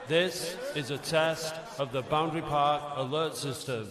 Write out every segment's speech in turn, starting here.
This is a test of the Boundary Park alert system.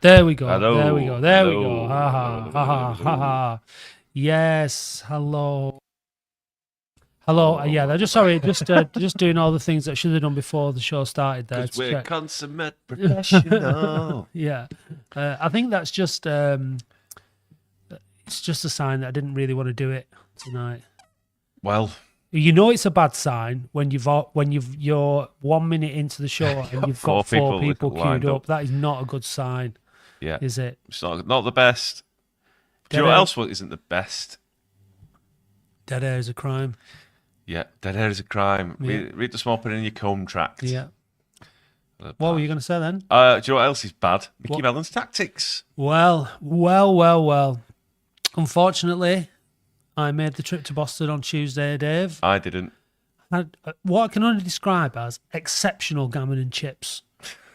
There we go. Hello. There we go. There we Hello. go. Ha ha ha ha ha ha. Yes. Hello. Hello. Yeah. They're just sorry. Just doing all the things that I should have done before the show started. There. Because we're consummate professional. Yeah. I think that's just it's just a sign that I didn't really want to do it tonight. Well, you know it's a bad sign when you're 1 minute into the show and you've got four people queued up. That is not a good sign. Yeah. Is it? It's not the best. Do you know what else isn't the best? Dead air is a crime. Yeah, dead air is a crime. Yeah. Read the small print in your contract. Yeah. What were you going to say then? Do you know what else is bad? Mickey Mellon's tactics. Well. Unfortunately, I made the trip to Boston on Tuesday, Dave. I didn't. Had what I can only describe as exceptional gammon and chips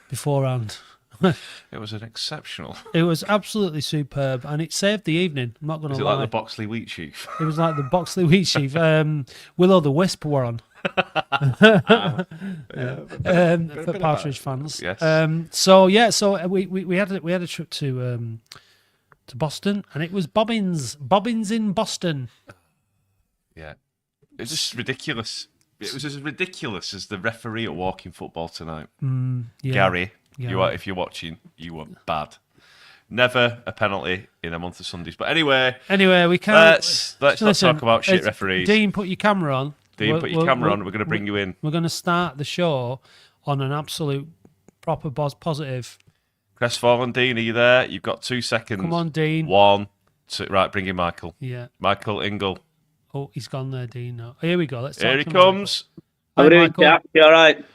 beforehand. It was an exceptional. It was absolutely superb, and it saved the evening. I'm not going to lie. Is it like the Boxley Wheat Sheaf? It was like the Boxley Wheat Sheaf. Will the Wisp were on. For Partridge fans. Yes. So we had a trip to Boston, and it was Bobbins in Boston. Yeah. It was just ridiculous. It was as ridiculous as the referee at Walking Football tonight. Yeah. Gary, Yeah. if you're watching, you were bad. Never a penalty in a month of Sundays. But anyway, we can't. Let's not talk about shit referees. Dean, put your camera on. Dean, put your camera on. We're going to bring you in. We're going to start the show on an absolute proper positive. Crestfallen, Dean, are you there? You've got 2 seconds. Come on, Dean. 1, 2. Right, bring in Michael. Yeah. Michael Ingle. Oh, he's gone there, Dean. No. Here we go. Let's talk Here he to comes. Hi, How are you doing, Michael. Jack? You all right?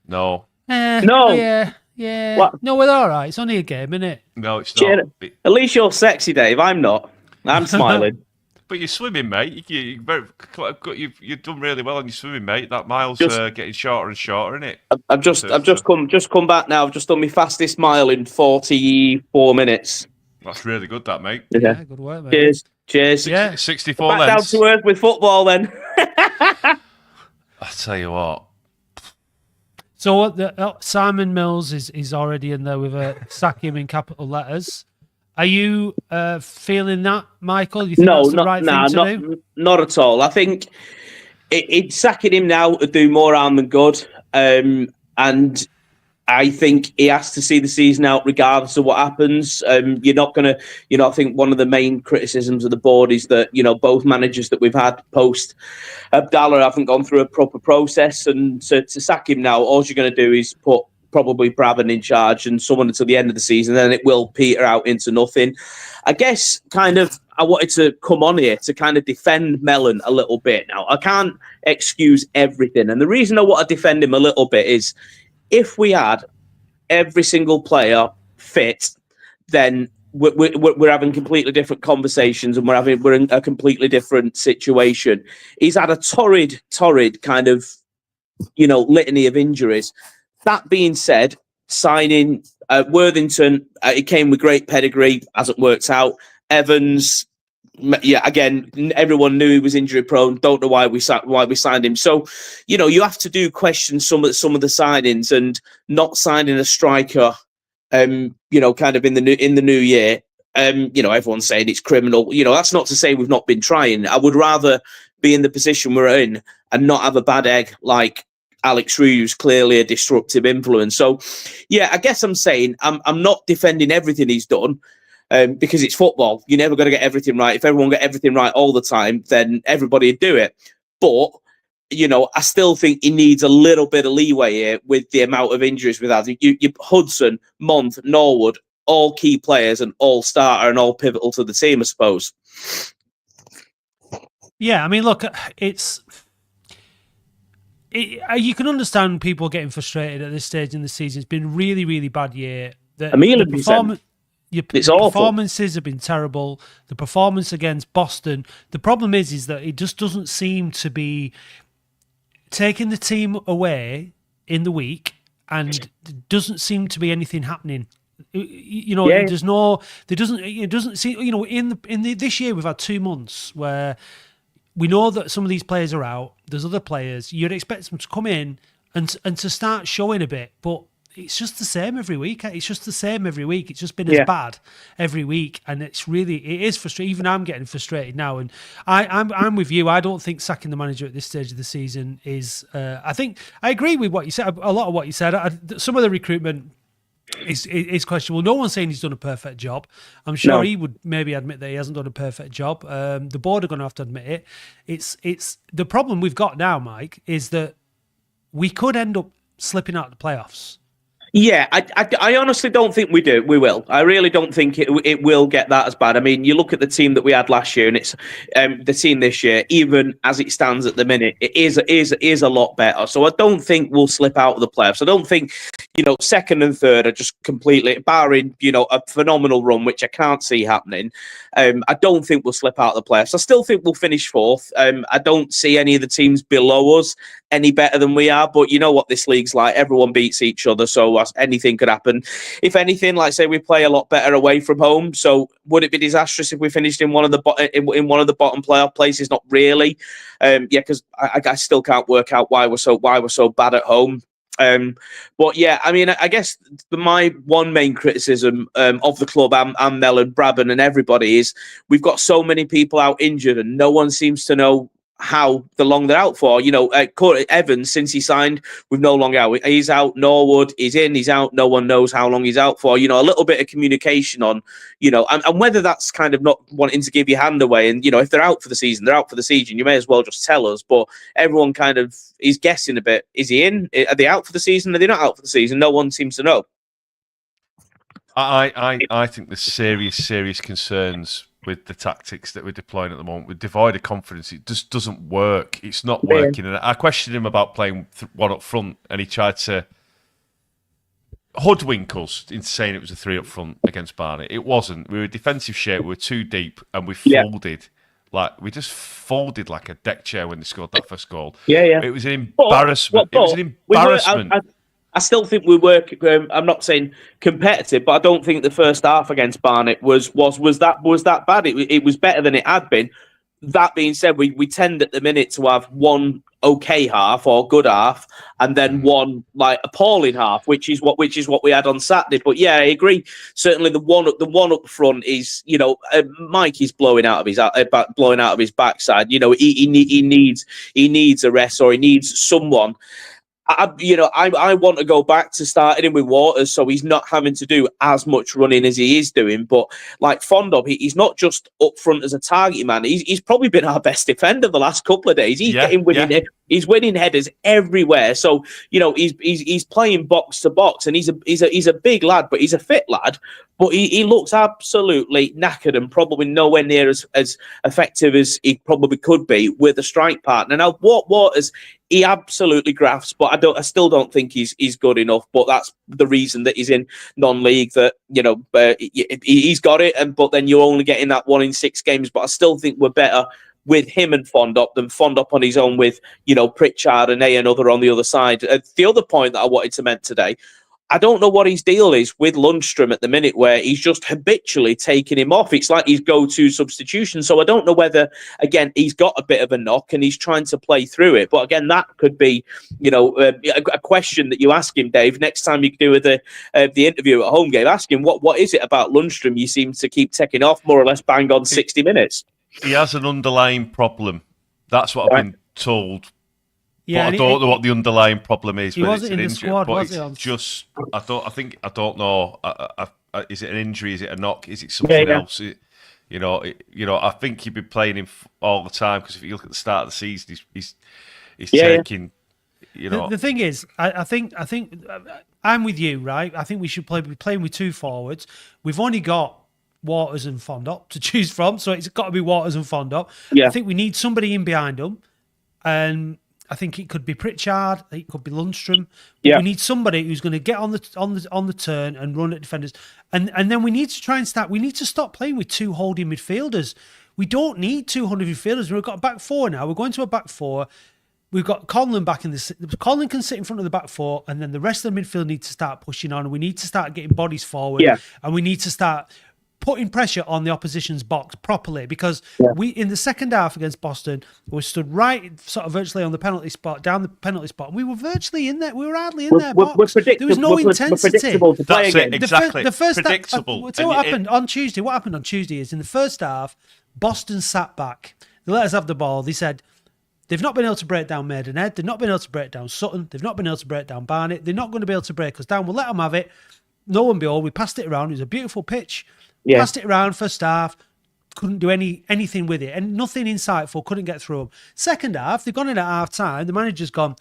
No. No. Yeah. What? No, we're all right. It's only a game, isn't it? No, it's Cheer- not. At least you're sexy, Dave. I'm not. I'm smiling. But you're swimming, mate. You've done really well on your swimming, mate. That mile's Just- getting shorter and shorter, isn't it? I've just come back now. I've just done my fastest mile in 44 minutes. That's really good, that, mate. Yeah. Good work, mate. Cheers. Yeah. 64 Back down lengths. to earth with football then. I tell you what. So Simon Mills is already in there with a sack him in capital letters. Are you feeling that, Michael? You think No, that's the right thing to do? not at all. I think sacking him now would do more harm than good. And I think he has to see the season out regardless of what happens. You're not going to, I think one of the main criticisms of the board is that, both managers that we've had post Abdallah haven't gone through a proper process. And to sack him now, all you're going to do is put probably Brabham in charge and someone until the end of the season, then it will peter out into nothing. I guess I wanted to come on here to kind of defend Mellon a little bit. Now, I can't excuse everything. And the reason I want to defend him a little bit is if we had every single player fit, then we're having completely different conversations and we're in a completely different situation. He's had a torrid kind of, litany of injuries. That being said, signing Worthington, it came with great pedigree, hasn't worked out. Evans, again, everyone knew he was injury prone. Don't know why we signed him. So, you have to question some of the signings, and not signing a striker, kind of in the new year. Everyone's saying it's criminal. That's not to say we've not been trying. I would rather be in the position we're in and not have a bad egg like Alex Rue, who's clearly a disruptive influence. So, I guess I'm saying I'm not defending everything he's done. Because it's football. You're never going to get everything right. If everyone got everything right all the time, then everybody would do it. But I still think he needs a little bit of leeway here with the amount of injuries we've had. You Hudson, Mont, Norwood, all key players and all starter and all pivotal to the team, I suppose. Yeah, I mean, look, you can understand people getting frustrated at this stage in the season. It's been a really, really bad year. The performances have been terrible. The performance against Boston, the problem is that it just doesn't seem to be taking the team away in the week, and there doesn't seem to be anything happening. It doesn't seem, this year we've had 2 months where we know that some of these players are out. There's other players. You'd expect them to come in and to start showing a bit, but it's just the same every week. It's just been as bad every week, and it is frustrating. Even I'm getting frustrated now, and I'm with you. I don't think sacking the manager at this stage of the season is. I think I agree with what you said. A lot of what you said. Some of the recruitment is questionable. No one's saying he's done a perfect job. I'm sure he would maybe admit that he hasn't done a perfect job. The board are going to have to admit it. It's the problem we've got now, Mike, is that we could end up slipping out of the playoffs. Yeah, I honestly don't think we will. I really don't think it will get that as bad. I mean, you look at the team that we had last year, and it's the team this year. Even as it stands at the minute, it is a lot better. So I don't think we'll slip out of the playoffs. I don't think second and third are just completely, barring a phenomenal run, which I can't see happening. I don't think we'll slip out of the playoffs. I still think we'll finish fourth. I don't see any of the teams below us any better than we are. But you know what this league's like. Everyone beats each other, so anything could happen. If anything, like say we play a lot better away from home. So would it be disastrous if we finished in one of the bottom playoff places? Not really. Because I still can't work out why we're so bad at home. But yeah, I mean, I guess my one main criticism of the club and Mel and Brabham and everybody is we've got so many people out injured and no one seems to know how long they're out for. Evans, since he signed, we've no longer out. He's out. Norwood, he's in, he's out. No one knows how long he's out for. A little bit of communication on, and whether that's kind of not wanting to give your hand away. And, if they're out for the season, they're out for the season. You may as well just tell us. But everyone kind of is guessing a bit. Is he in? Are they out for the season? Are they not out for the season? No one seems to know. I think there's serious concerns with the tactics that we're deploying at the moment. With divided confidence, it just doesn't work. It's not working. And I questioned him about playing one up front, and he tried to hoodwink us into saying it was a 3 up front against Barnet. It wasn't. We were defensive shape. We were too deep, and we folded. We just folded like a deck chair when they scored that first goal. Yeah. It was an embarrassment. It was an embarrassment. I still think we were. I'm not saying competitive, but I don't think the first half against Barnet was that bad. It was better than it had been. That being said, we tend at the minute to have one okay half or good half, and then one appalling half, which is what we had on Saturday. But yeah, I agree. Certainly, the one up front is Mike is blowing out of his backside. He needs a rest, or he needs someone. I want to go back to starting him with Waters, so he's not having to do as much running as he is doing. But like Fondop, he's not just up front as a target man. He's probably been our best defender the last couple of days. He's winning headers everywhere. So he's playing box to box, and he's a big lad, but he's a fit lad. But he looks absolutely knackered and probably nowhere near as effective as he probably could be with a strike partner. Now, Waters, he absolutely grafts, but I still don't think he's good enough. But that's the reason that he's in non-league. That he's got it, but then you're only getting that 1 in 6 games. But I still think we're better with him and Fondop than Fondop on his own with Pritchard and another on the other side. The other point that I wanted to make today, I don't know what his deal is with Lundstrom at the minute, where he's just habitually taking him off. It's like his go-to substitution. So I don't know whether, again, he's got a bit of a knock and he's trying to play through it. But again, that could be, a question that you ask him, Dave, next time you do the interview at home game. Ask him, what is it about Lundstrom you seem to keep taking off more or less bang on 60 minutes? He has an underlying problem. That's what I've been told. Yeah, but I don't know what the underlying problem is. He wasn't in the squad, was he? I don't know. Is it an injury? Is it a knock? Is it something else? I think he'd be playing him all the time, because if you look at the start of the season, He's Yeah, taking, you know. The thing is, I think I'm with you, right? I think we should be playing with two forwards. We've only got Waters and Fondop to choose from, so it's got to be Waters and Fondop. Yeah. I think we need somebody in behind them, and I think it could be Pritchard, it could be Lundstrom. But Yeah. we need somebody who's going to get on the turn and run at defenders, and then we need to try and start. We need to stop playing with two holding midfielders. We don't need 200 midfielders. We've got a back four now. We're going to a back four. We've got Conlon back in this. Conlon can sit in front of the back four, and then the rest of the midfield need to start pushing on. And we need to start getting bodies forward, Yeah. and we need to start putting pressure on the opposition's box properly, because we in the second half against Boston, we stood right sort of virtually on the penalty spot, down the penalty spot, and we were virtually in there. We were hardly in their box. There was no intensity. Predictable to play That's again. it, exactly. The first predictable. So what happened on Tuesday? What happened on Tuesday is in the first half, Boston sat back. They let us have the ball. They said they've not been able to break down Maidenhead. They've not been able to break down Sutton. They've not been able to break down Barnet. They're not going to be able to break us down. We'll let them have it. Lo and behold, we passed it around. It was a beautiful pitch. Yeah. Passed it around first half. Couldn't do anything with it. And nothing insightful. Couldn't get through them. Second half, they've gone in at half time. The manager's gone,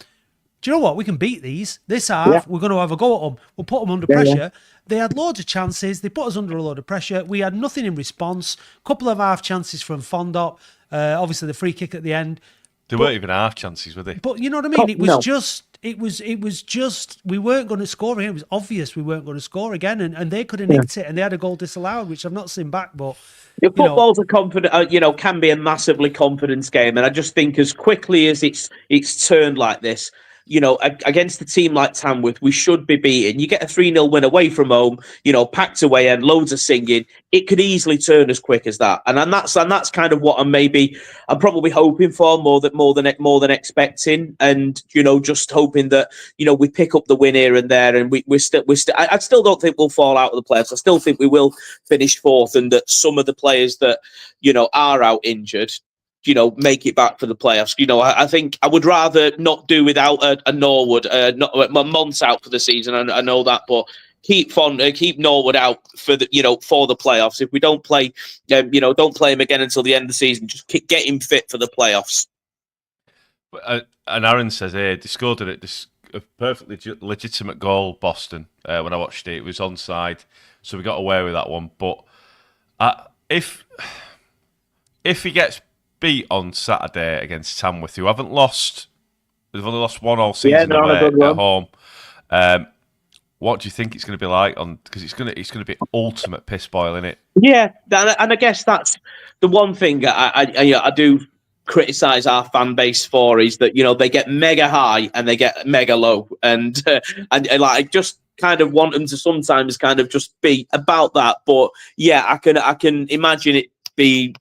do you know what? We can beat these. This half, we're going to have a go at them. We'll put them under pressure. Yeah. They had loads of chances. They put us under a load of pressure. We had nothing in response. Couple of half chances from Fondop. Obviously, the free kick at the end. They weren't even half chances, were they? But you know what I mean? It was just we weren't going to score again. It was obvious we weren't going to score again, and they could have nicked it, and they had a goal disallowed, which I've not seen back. But football's a confident, can be a massively confidence game, and I just think as quickly as it's turned like this, against a team like Tamworth, we should be beating. You get a 3-0 win away from home, packed away and loads of singing. It could easily turn as quick as that, and that's kind of what I'm probably hoping for more than expecting, and just hoping that we pick up the win here and there, and I still don't think we'll fall out of the playoffs. I still think we will finish fourth, and that some of the players that are out injured, make it back for the playoffs. I think I would rather not do without a Norwood, not months out for the season. I know that, but keep Norwood out for the playoffs. If we don't play, don't play him again until the end of the season. Just get him fit for the playoffs. And Aaron says here, they scored a perfectly legitimate goal, Boston. When I watched it, it was onside, so we got away with that one. But if he gets beat on Saturday against Tamworth, who haven't lost, they've only lost one all season away at home. What do you think it's going to be like because it's going to be ultimate piss boil, isn't it? Yeah, and I guess that's the one thing I do criticize our fan base for, is that they get mega high and they get mega low, and like just kind of want them to sometimes kind of just be about that. But yeah, I can imagine it be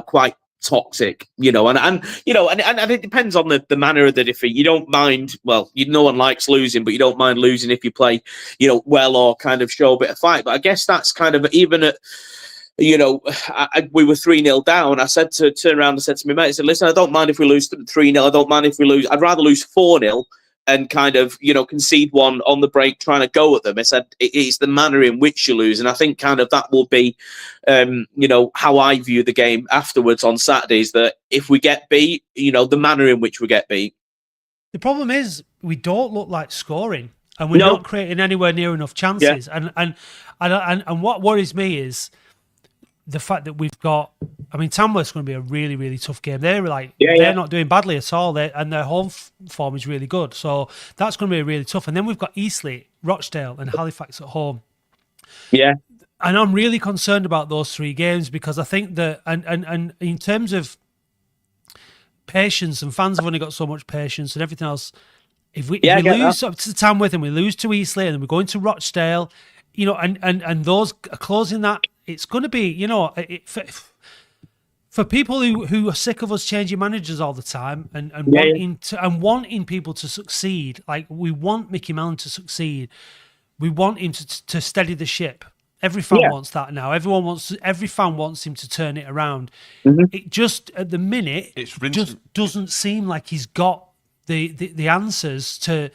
quite toxic, and it depends on the manner of the defeat. You don't mind, no one likes losing, but you don't mind losing if you play, well, or kind of show a bit of fight. But I guess that's kind of, even at, we were 3-0 down. I said turn around and said to my mate, I said, listen, I don't mind if we lose 3-0. I don't mind if we lose. I'd rather lose 4-0 and kind of, concede one on the break, trying to go at them. I said, it's the manner in which you lose. And I think kind of that will be, how I view the game afterwards on Saturdays, that if we get beat, the manner in which we get beat. The problem is we don't look like scoring, and we're not creating anywhere near enough chances. Yeah. And what worries me is the fact that we've got, Tamworth's going to be a really, really tough game. They're not doing badly at all, and their home form is really good. So that's going to be really tough. And then we've got Eastleigh, Rochdale, and Halifax at home. Yeah. And I'm really concerned about those three games, because I think that, and in terms of patience, and fans have only got so much patience and everything else. If we lose up to Tamworth and we lose to Eastleigh and then we're going to Rochdale, and those are closing that, it's going to be, for people who are sick of us changing managers all the time and wanting people to succeed. Like, we want Mickey Mellon to succeed. We want him to steady the ship. Every fan wants that now. Every fan wants him to turn it around. Mm-hmm. It just, at the minute, just doesn't seem like he's got the answers to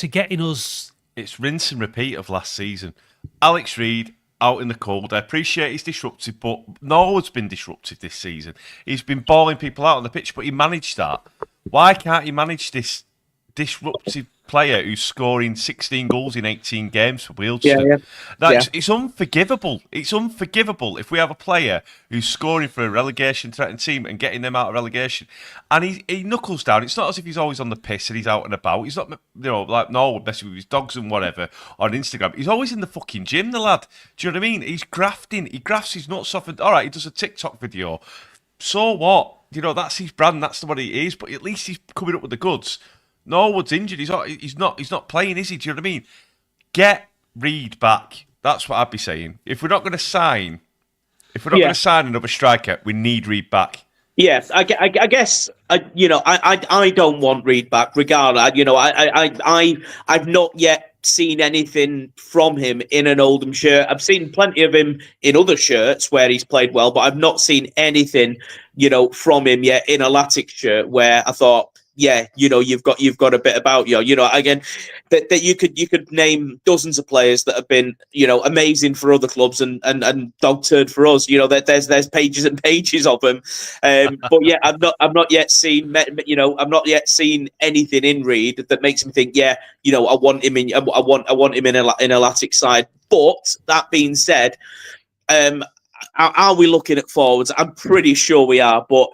getting us. It's rinse and repeat of last season. Alex Reid out in the cold. I appreciate he's disruptive, but Norwood's been disruptive this season. He's been balling people out on the pitch, but he managed that Why can't he manage this disruptive player who's scoring 16 goals in 18 games for Wealdstone? It's unforgivable. It's unforgivable if we have a player who's scoring for a relegation-threatened team and getting them out of relegation, and he knuckles down. It's not as if he's always on the piss and he's out and about. He's not, like Norwood messing with his dogs and whatever on Instagram. He's always in the fucking gym, the lad. Do you know what I mean? He's grafting. He grafts his nuts off. And all right, he does a TikTok video. So what? That's his brand. That's what he is. But at least he's coming up with the goods. Norwood's injured. He's not playing, is he? Do you know what I mean? Get Reed back. That's what I'd be saying. If we're not going to sign another striker, we need Reed back. Yes, I guess I don't want Reed back. Regardless, I've not yet seen anything from him in an Oldham shirt. I've seen plenty of him in other shirts where he's played well, but I've not seen anything, from him yet in a Latics shirt where I thought, yeah, you've got a bit about you. Again, that you could name dozens of players that have been, amazing for other clubs and dog turd for us. There's pages and pages of them. But yeah, I've not yet seen anything in Reed that makes me think, I want him in. I want him in a Latics side. But that being said, are we looking at forwards? I'm pretty sure we are, but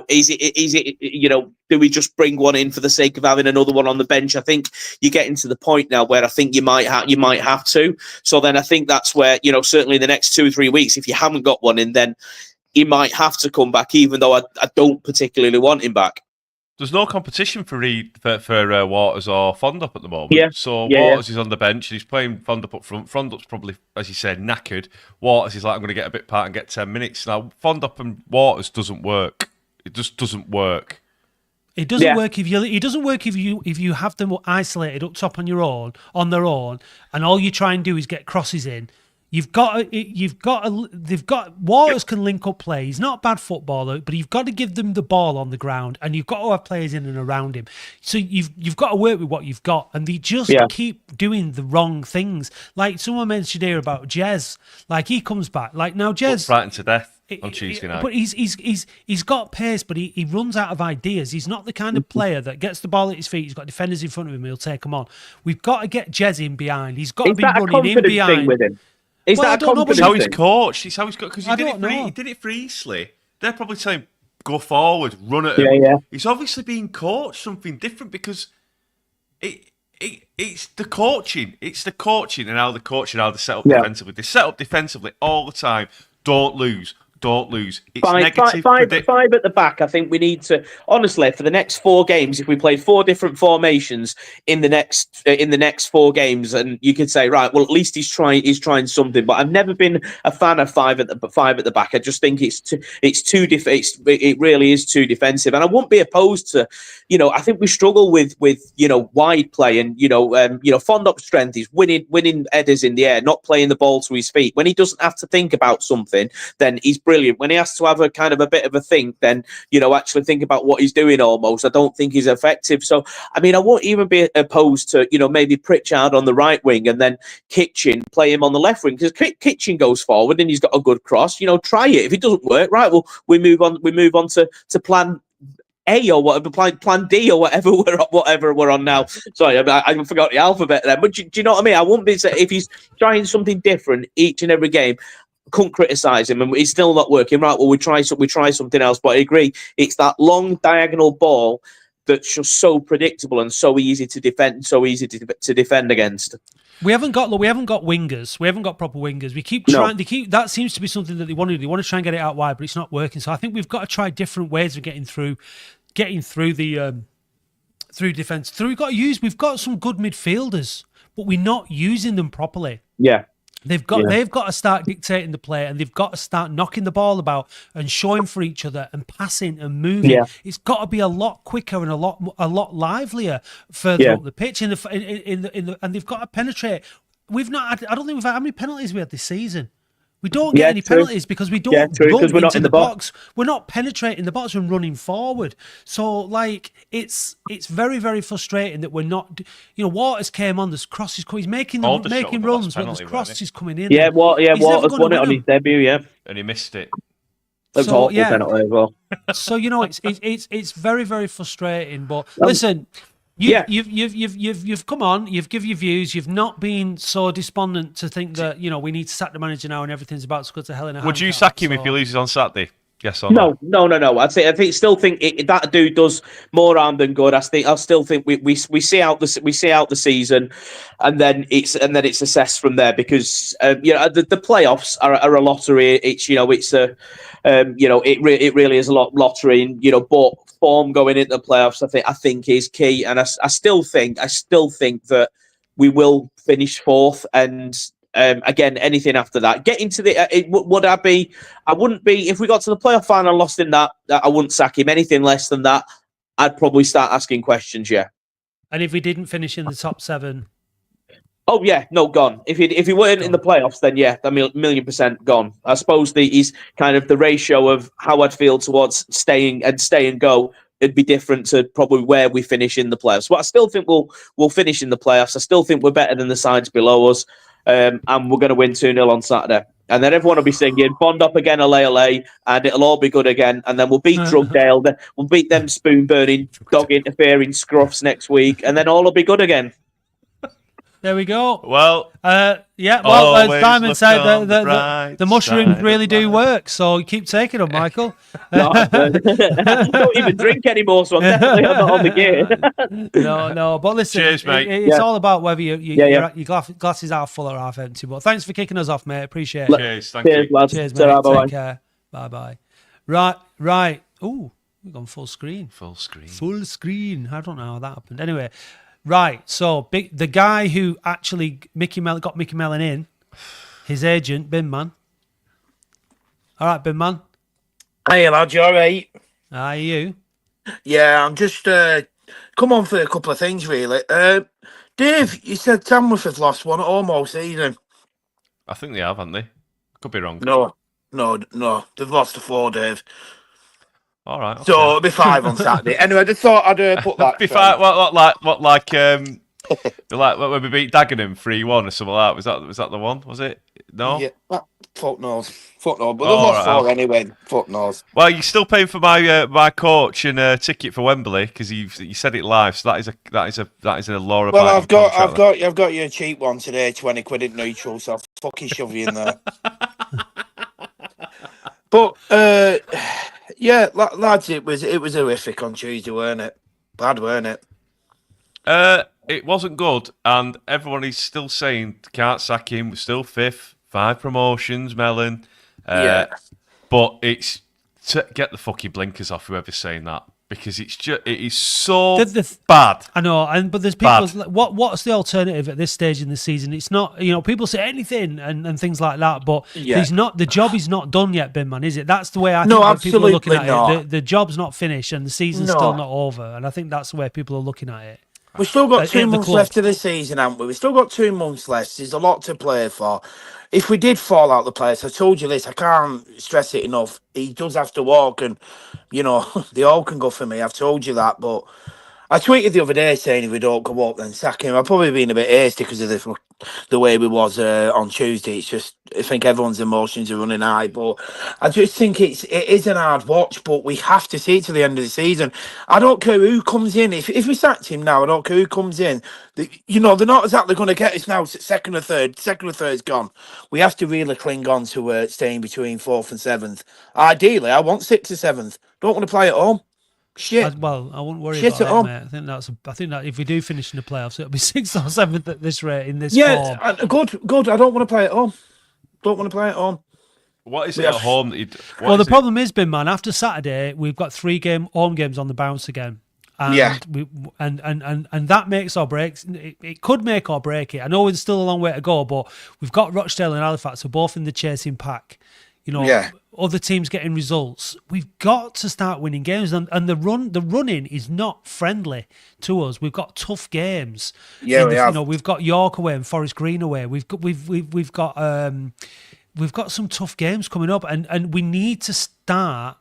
is it do we just bring one in for the sake of having another one on the bench? I think you're getting to the point now where I think you might have to. So then I think that's where certainly in the next 2 or 3 weeks, if you haven't got one in, then he might have to come back. Even though I don't particularly want him back. There's no competition for Reed for Waters or Fondup at the moment. Yeah. So Waters is on the bench and he's playing Fondup up front. Fondup's probably, as you said, knackered. Waters is like, I'm going to get a bit part and get 10 minutes. Now, Fondup and Waters doesn't work. It just doesn't work. It doesn't work if you have them isolated up top on their own, and all you try and do is get crosses in. Waters can link up play. He's not a bad footballer, but you've got to give them the ball on the ground, and you've got to have players in and around him. So you've got to work with what you've got, and they just keep doing the wrong things. Like someone mentioned here about Jez, like he comes back. Like now Jez frightened to death on Tuesday night. But he's got pace, but he runs out of ideas. He's not the kind of player that gets the ball at his feet. He's got defenders in front of him. He'll take them on. We've got to get Jez in behind. He's got to be running in behind. Thing with him? Is that a confidence It's how he's thing? coached. It's how he's got, because he did it for Eastleigh. They're probably saying, go forward, run at him. Yeah. He's obviously being coached something different because it's the coaching. It's the coaching and how the coaching, how they set up defensively. They set up defensively all the time. Don't lose. It's negative. Five at the back. I think we need to, honestly, for the next 4 games, if we played 4 different formations in the next 4 games, and you could say, right, well, at least he's trying something. But I've never been a fan of 5 at the back. I just think it really is too defensive, and I won't be opposed to. I think we struggle with wide play, and Fondup's strength is winning headers in the air, not playing the ball to his feet. When he doesn't have to think about something, then he's brilliant. When he has to have a kind of a bit of a think, then actually think about what he's doing. Almost, I don't think he's effective. So I won't even be opposed to maybe Pritchard on the right wing and then Kitchen play him on the left wing, because Kitchen goes forward and he's got a good cross. Try it. If it doesn't work, right? Well, we move on to plan A or whatever, plan D or whatever we're on now. Sorry, I forgot the alphabet there. But do you know what I mean? I wouldn't be if he's trying something different each and every game. Couldn't criticise him, and he's still not working. Right? Well, we try something else. But I agree, it's that long diagonal ball that's just so predictable and so easy to defend, to defend against. We haven't got wingers. We haven't got proper wingers. We keep trying. That seems to be something that they want to do. They want to try and get it out wide, but it's not working. So I think we've got to try different ways of getting through the through defence. We've got some good midfielders, but we're not using them properly. Yeah. They've got to start dictating the play, and they've got to start knocking the ball about and showing for each other and passing and moving. Yeah. It's got to be a lot quicker and a lot livelier further up the pitch and they've got to penetrate. I don't think we've had how many penalties we had this season. We don't get any penalties because we don't run we're not into the box. We're not penetrating the box and running forward. So, it's very, very frustrating that we're not. Waters came on. There's crosses. He's making runs, but there's crosses coming in. Waters won it on his debut. Yeah, and he missed it. That's So, awful penalty as well. So it's very, very frustrating. But listen, you've come on, you've given your views, you've not been so despondent to think that we need to sack the manager now and everything's about to go to hell in a Would you handcart, sack him if he loses on Saturday? Yes or no? No. I still think that dude does more harm than good. I still think we see out the season, and then it's assessed from there because the playoffs are a lottery. It really is a lottery, and but form going into the playoffs I think is key, and I still think that we will finish fourth and. Again, anything after that, getting to the I wouldn't be if we got to the playoff final and lost in that. I wouldn't sack him. Anything less than that, I'd probably start asking questions. Yeah. And if we didn't finish in the top 7, oh yeah, no, gone. If he weren't in the playoffs, then yeah, a million% gone. I suppose he's kind of the ratio of how I'd feel towards stay and go. It'd be different to probably where we finish in the playoffs. But I still think we'll finish in the playoffs. I still think we're better than the sides below us. And we're going to win 2-0 on Saturday. And then everyone will be singing, Bond up again, Ole, and it'll all be good again. And then we'll beat Drugdale. We'll beat them spoon-burning, dog-interfering scruffs next week. And then all will be good again. There we go. Well, as Simon said, the mushrooms really do work. So keep taking them, Michael. I don't even drink anymore, so I'm definitely not on the gear. No. But listen, cheers, mate. It's all about whether your glasses are full or half empty. But thanks for kicking us off, mate. Appreciate it. Cheers, thank you. Lads. Cheers, mate. Take care. Bye. Right. Ooh, we've gone full screen. Full screen. I don't know how that happened. Anyway. Right, so the guy who actually got Mickey Mellon in, his agent, Bin Man. All right, Bin Man. Hey, lad, you all right? Are you? Yeah, I'm just come on for a couple of things, really. Dave, you said Tamworth have lost one at home all season. I think they have, haven't they? Could be wrong. No, they've lost to 4, Dave. All right. Okay. So it'll be 5 on Saturday. Anyway, I just thought I'd put that. Be 5. Like when we beat Dagenham 3-1 or something like that. Was that the one? Was it? No. Yeah. Fuck knows. But they've lost 4 anyway. Fuck knows. Well, you're still paying for my coach and ticket for Wembley because you said it live. So that is a law. Well, I've got you a cheap one today, 20 quid at neutral. So I'll fucking shove you in there. But yeah, lads, it was horrific on Tuesday, weren't it? Bad, weren't it? It wasn't good, and everyone is still saying can't sack him. We're still 5th, 5 promotions, Mellon. Yeah, but it's get the fucking blinkers off whoever's saying that because it is so bad. I know, but there's people. What's the alternative at this stage in the season? It's not people say anything and things like that, but the job is not done yet, Bin Man, is it? That's the way I think that people are looking at it. The job's not finished and the season's still not over, and I think that's the way people are looking at it. We've still got 2 months left of the season, haven't we? We've still got 2 months left. There's a lot to play for. If we did fall out the place, I told you this, I can't stress it enough. He does have to walk, and, they all can go for me. I've told you that, but I tweeted the other day saying if we don't go up, then sack him. I've probably been a bit hasty because of the way we was on Tuesday. It's just, I think everyone's emotions are running high, but I just think it is an hard watch, but we have to see it to the end of the season. I don't care who comes in. If we sacked him now, I don't care who comes in. They're not exactly going to get us now. Second or third's gone. We have to really cling on to staying between 4th and 7th. Ideally, I want 6th or 7th. Don't want to play at home. Shit. I wouldn't worry about it, mate. I think that if we do finish in the playoffs, it'll be 6th or 7th at this rate in this form. Yeah, good. I don't want to play at home. What is it at home that you? Well, the problem is, Bin Man, after Saturday, we've got 3 home games on the bounce again. And and that makes or breaks. It could make or break it. I know there's still a long way to go, but we've got Rochdale and Halifax, so both in the chasing pack. Other teams getting results. We've got to start winning games, and the running is not friendly to us. We've got tough games. Yeah, we have. We've got York away and Forest Green away. We've got some tough games coming up, and we need to start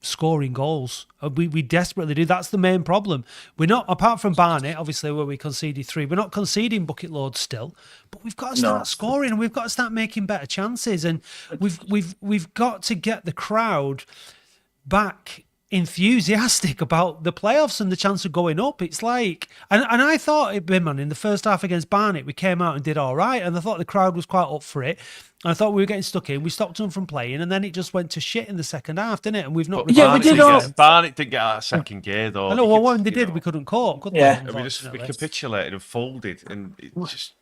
scoring goals. We desperately do. That's the main problem. We're not, apart from Barnet, obviously, where we conceded 3, we're not conceding bucket loads still, but we've got to start scoring, and we've got to start making better chances, and we've got to get the crowd back enthusiastic about the playoffs and the chance of going up. It's like, and I thought man, in the first half against Barnet, we came out and did all right, and I thought the crowd was quite up for it. And I thought we were getting stuck in. We stopped them from playing, and then it just went to shit in the second half, didn't it? And we've not. Yeah, we did. Barnet didn't get out of second gear though. I know. Well, when they did, we couldn't cope. Could yeah, we capitulated and folded, and it just.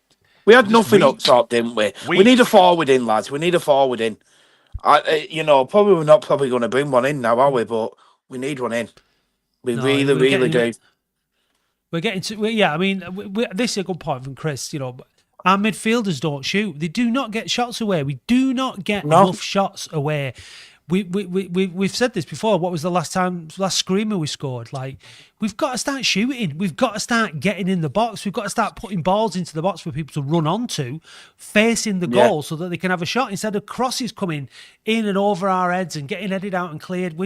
We had nothing up top, didn't we? We need a forward in, lads. We need a forward in. Probably we're not going to bring one in now, are we? But we need one in. We really do. We're getting to, I mean, this is a good point from Chris. Our midfielders don't shoot. They do not get shots away. We do not get enough shots away. We've said this before. What was the last screamer we scored? Like, we've got to start shooting. We've got to start getting in the box. We've got to start putting balls into the box for people to run onto, facing the goal so that they can have a shot instead of crosses coming in and over our heads and getting headed out and cleared.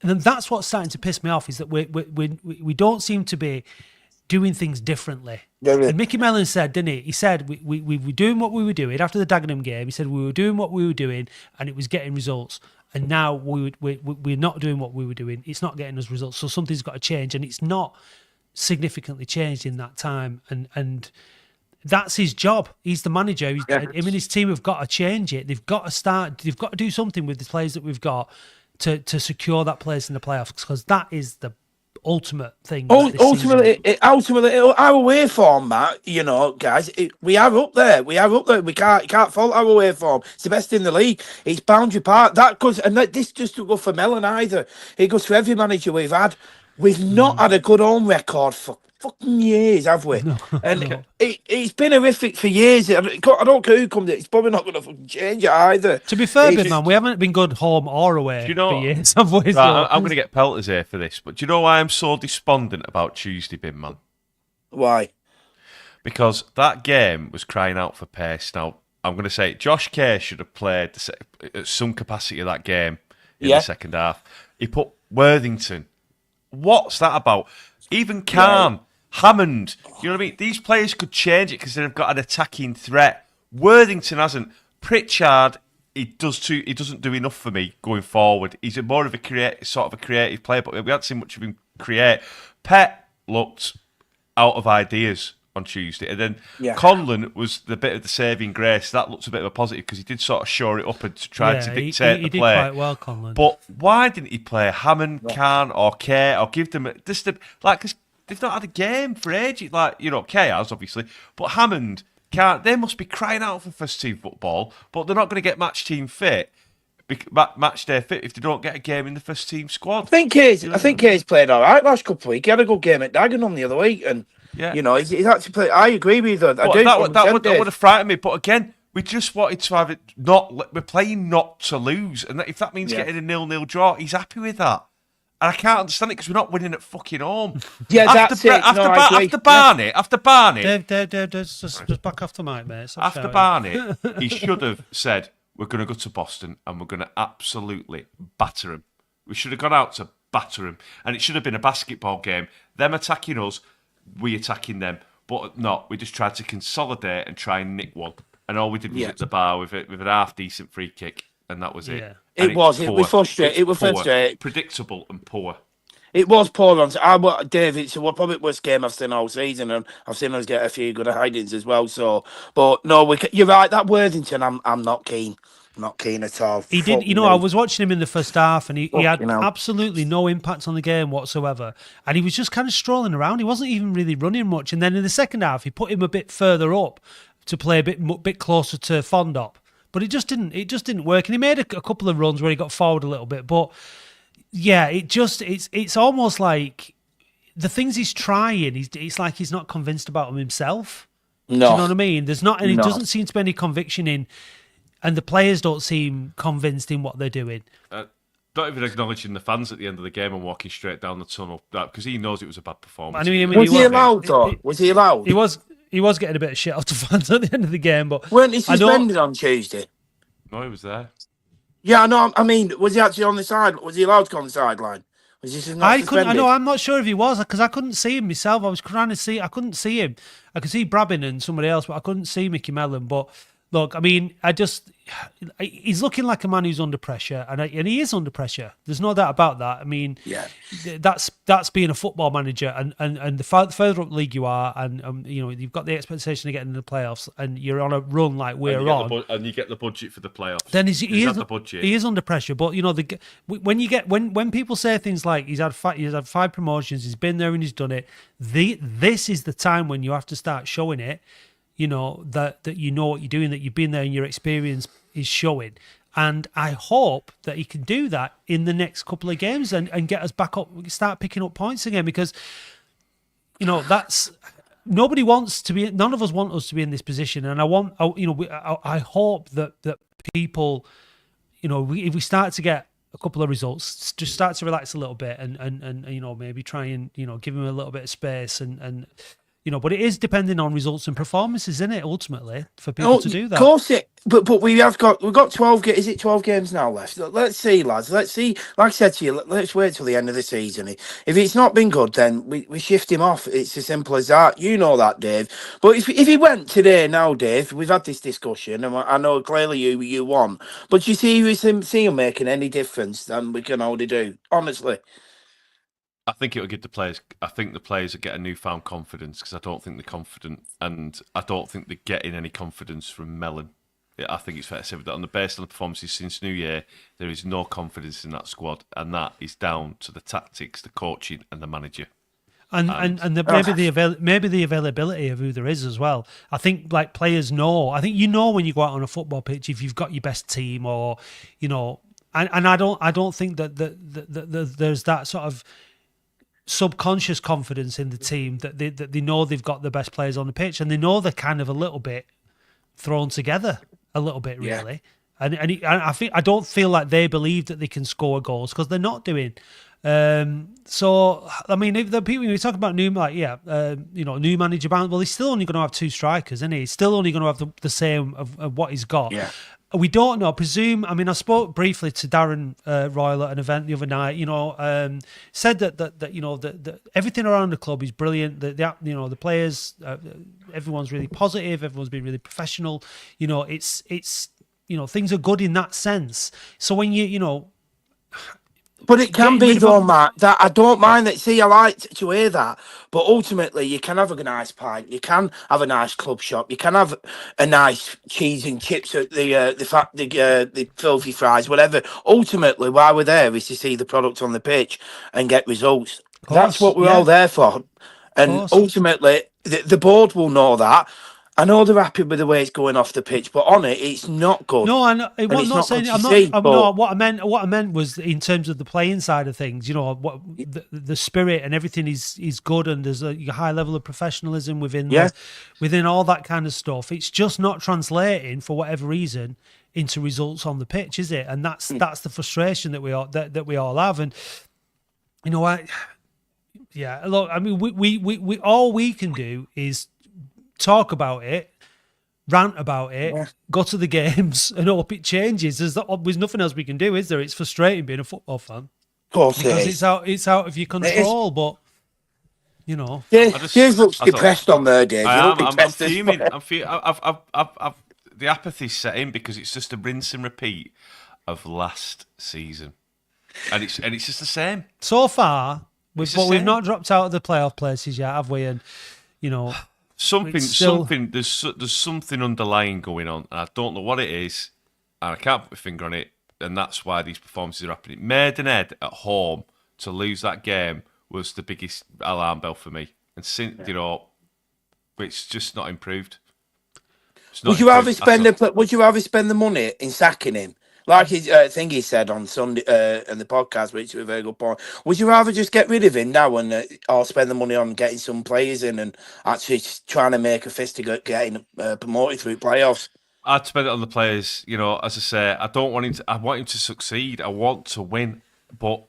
And that's what's starting to piss me off, is that we don't seem to be doing things differently. And Mickey Mellon said, didn't he? He said we were doing what we were doing after the Dagenham game. He said we were doing what we were doing and it was getting results. And now we're not doing what we were doing. It's not getting us results. So something's got to change, and it's not significantly changed in that time. And that's his job. He's the manager. Him and his team have got to change it. They've got to do something with the players that we've got to secure that place in the playoffs, because that is the ultimate thing. Ultimately, our away form, Matt, guys, we are up there. We can't fault our away form. It's the best in the league. It's boundary part. This just to go for Mellon either. It goes for every manager we've had. We've not had a good home record for fucking years, have we? No. It's been horrific for years. I don't care who comes in. It's probably not going to fucking change it either. To be fair, man, we haven't been good home or away for years, have we? Right, I'm going to get pelters here for this, but do you know why I'm so despondent about Tuesday, Bin Man? Why? Because that game was crying out for pace. Now, I'm going to say Josh Kerr should have played at some capacity of that game in the second half. He put Worthington. What's that about? Even Khan, Hammond, you know what I mean? These players could change it because they've got an attacking threat. Worthington hasn't. Pritchard, he doesn't do enough for me going forward. He's more of a creative player, but we haven't seen much of him create. Pet looked out of ideas on Tuesday, and then Conlon was the bit of the saving grace. That looks a bit of a positive because he did sort of shore it up and try to dictate the play. He did quite well, Conlon. But why didn't he play Hammond, Khan, or Kerr, or give them because they've not had a game for ages. Kerr has obviously, but Hammond, Khan, they must be crying out for first team football, but they're not going to get match day fit if they don't get a game in the first team squad. I think Kerr's played all right last couple of weeks. He had a good game at Dagenham the other week, and. Yeah, he's actually played. I agree with you. That would have frightened me. But again, we just wanted to have it. We're playing not to lose, and if that means getting a 0-0 draw, he's happy with that. And I can't understand it because we're not winning at fucking home. Yeah, that's it. After Barnet, Dave, just back off the mic, mate. After Barnet, he should have said, "We're going to go to Boston and we're going to absolutely batter them." We should have gone out to batter them, and it should have been a basketball game. Them attacking us. We attacking them, but not. We just tried to consolidate and try and nick one, and all we did was hit the bar with an half decent free kick, and that was it. Yeah. It was frustrating. Predictable and poor. It was poor. Dave, it's probably the worst game I've seen all season, and I've seen us get a few good hidings as well. So, but no, you're right. That Worthington, I'm not keen. Not keen at all. He did, I was watching him in the first half, and he had absolutely no impact on the game whatsoever. And he was just kind of strolling around. He wasn't even really running much. And then in the second half, he put him a bit further up to play a bit closer to Fondop. But it just didn't work. And he made a couple of runs where he got forward a little bit. But yeah, it's almost like the things he's trying. It's like he's not convinced about them himself. No, do you know what I mean? There's not, and it doesn't seem to be any conviction in. And the players don't seem convinced in what they're doing. Not even acknowledging the fans at the end of the game and walking straight down the tunnel because he knows it was a bad performance. Was he allowed, though? Was he allowed? He was getting a bit of shit off the fans at the end of the game, but weren't he suspended on Tuesday? No, he was there. Yeah, I know. I mean, was he actually on the side? Was he allowed to go on the sideline? Was he just not suspended? I know. I'm not sure if he was because I couldn't see him myself. I was trying to see. I couldn't see him. I could see Brabin and somebody else, but I couldn't see Mickey Mellon. But look, I mean, he's looking like a man who's under pressure, and he is under pressure. There's no doubt about that. I mean, Yeah. that's being a football manager, and the further up the league you are, and you know you've got the expectation of getting in the playoffs, and you're on a run like we're on, and you get the budget for the playoffs. then he is under pressure. But you know, when people say things like he's had 5 promotions, he's been there and he's done it. This is the time when you have to start showing it. You know that you know what you're doing, that you've been there, and your experience is showing. And I hope that he can do that in the next couple of games and get us back up, start picking up points again. Because you know nobody wants to be. None of us want us to be in this position. And I hope that people, you know, if we start to get a couple of results, just start to relax a little bit and you know, maybe try and, you know, give him a little bit of space and you know, but it is depending on results and performances, isn't it, ultimately, for people to do that? Of course but we've got 12 is it 12 games now left? Let's see, lads. Let's see. Like I said to you, let's wait till the end of the season. If it's not been good, then we shift him off. It's as simple as that. You know that, Dave. But if he went today now, Dave, we've had this discussion, and I know clearly you won. But you see him making any difference, then we can only do, honestly. I think it'll give the players. I think the players will get a newfound confidence because I don't think they're confident, and I don't think they're getting any confidence from Mellon. I think it's fair to say that on the based on the performances since New Year, there is no confidence in that squad, and that is down to the tactics, the coaching, and the manager. Maybe the availability of who there is as well. I think like players know. I think you know when you go out on a football pitch if you've got your best team, or you know, and I don't think that there's that sort of subconscious confidence in the team that they know they've got the best players on the pitch, and they know they're kind of a little bit thrown together a little bit, really. Yeah. I don't feel like they believe that they can score goals because they're not doing. So I mean, if the people we talk about new manager bound, well, he's still only going to have 2 strikers, isn't he? He's still only going to have the same of what he's got. Yeah. We don't know. I mean, I spoke briefly to Darren Royal at an event the other night. You know, said that you know that everything around the club is brilliant. The players, everyone's really positive. Everyone's been really professional. You know, it's you know, things are good in that sense. So when you know. But it can be though, Matt, that I don't mind that. See, I like to hear that. But ultimately, you can have a nice pint. You can have a nice club shop. You can have a nice cheese and chips at the filthy fries, whatever. Ultimately, why we're there is to see the product on the pitch and get results. That's what we're all there for. And ultimately, the board will know that. I know they're happy with the way it's going off the pitch, but on it, it's not good. No, I'm not saying. What I meant was in terms of the playing side of things. You know, what the spirit and everything is good, and there's a high level of professionalism within all that kind of stuff. It's just not translating for whatever reason into results on the pitch, is it? And that's the frustration that we all have. And you know, look, I mean, we all we can do is talk about it, rant about it, go to the games, and hope it changes. There's nothing else we can do, is there? It's frustrating being a football fan. Of course, because it's out of your control. But you know, Dave looks depressed on there, Dave. I'm fuming. The apathy's set in because it's just a rinse and repeat of last season, and it's just the same so far. We've not dropped out of the playoff places yet, have we? And you know. There's something underlying going on, and I don't know what it is, and I can't put my finger on it, and that's why these performances are happening. Maidenhead at home to lose that game was the biggest alarm bell for me, and since you know, it's just not improved. Would you rather spend the money in sacking him? Like his thing he said on Sunday in the podcast, which is a very good point. Would you rather just get rid of him now and or spend the money on getting some players in and actually trying to make a fist to getting promoted through playoffs? I'd spend it on the players. You know, as I say, I want him to succeed. I want to win, but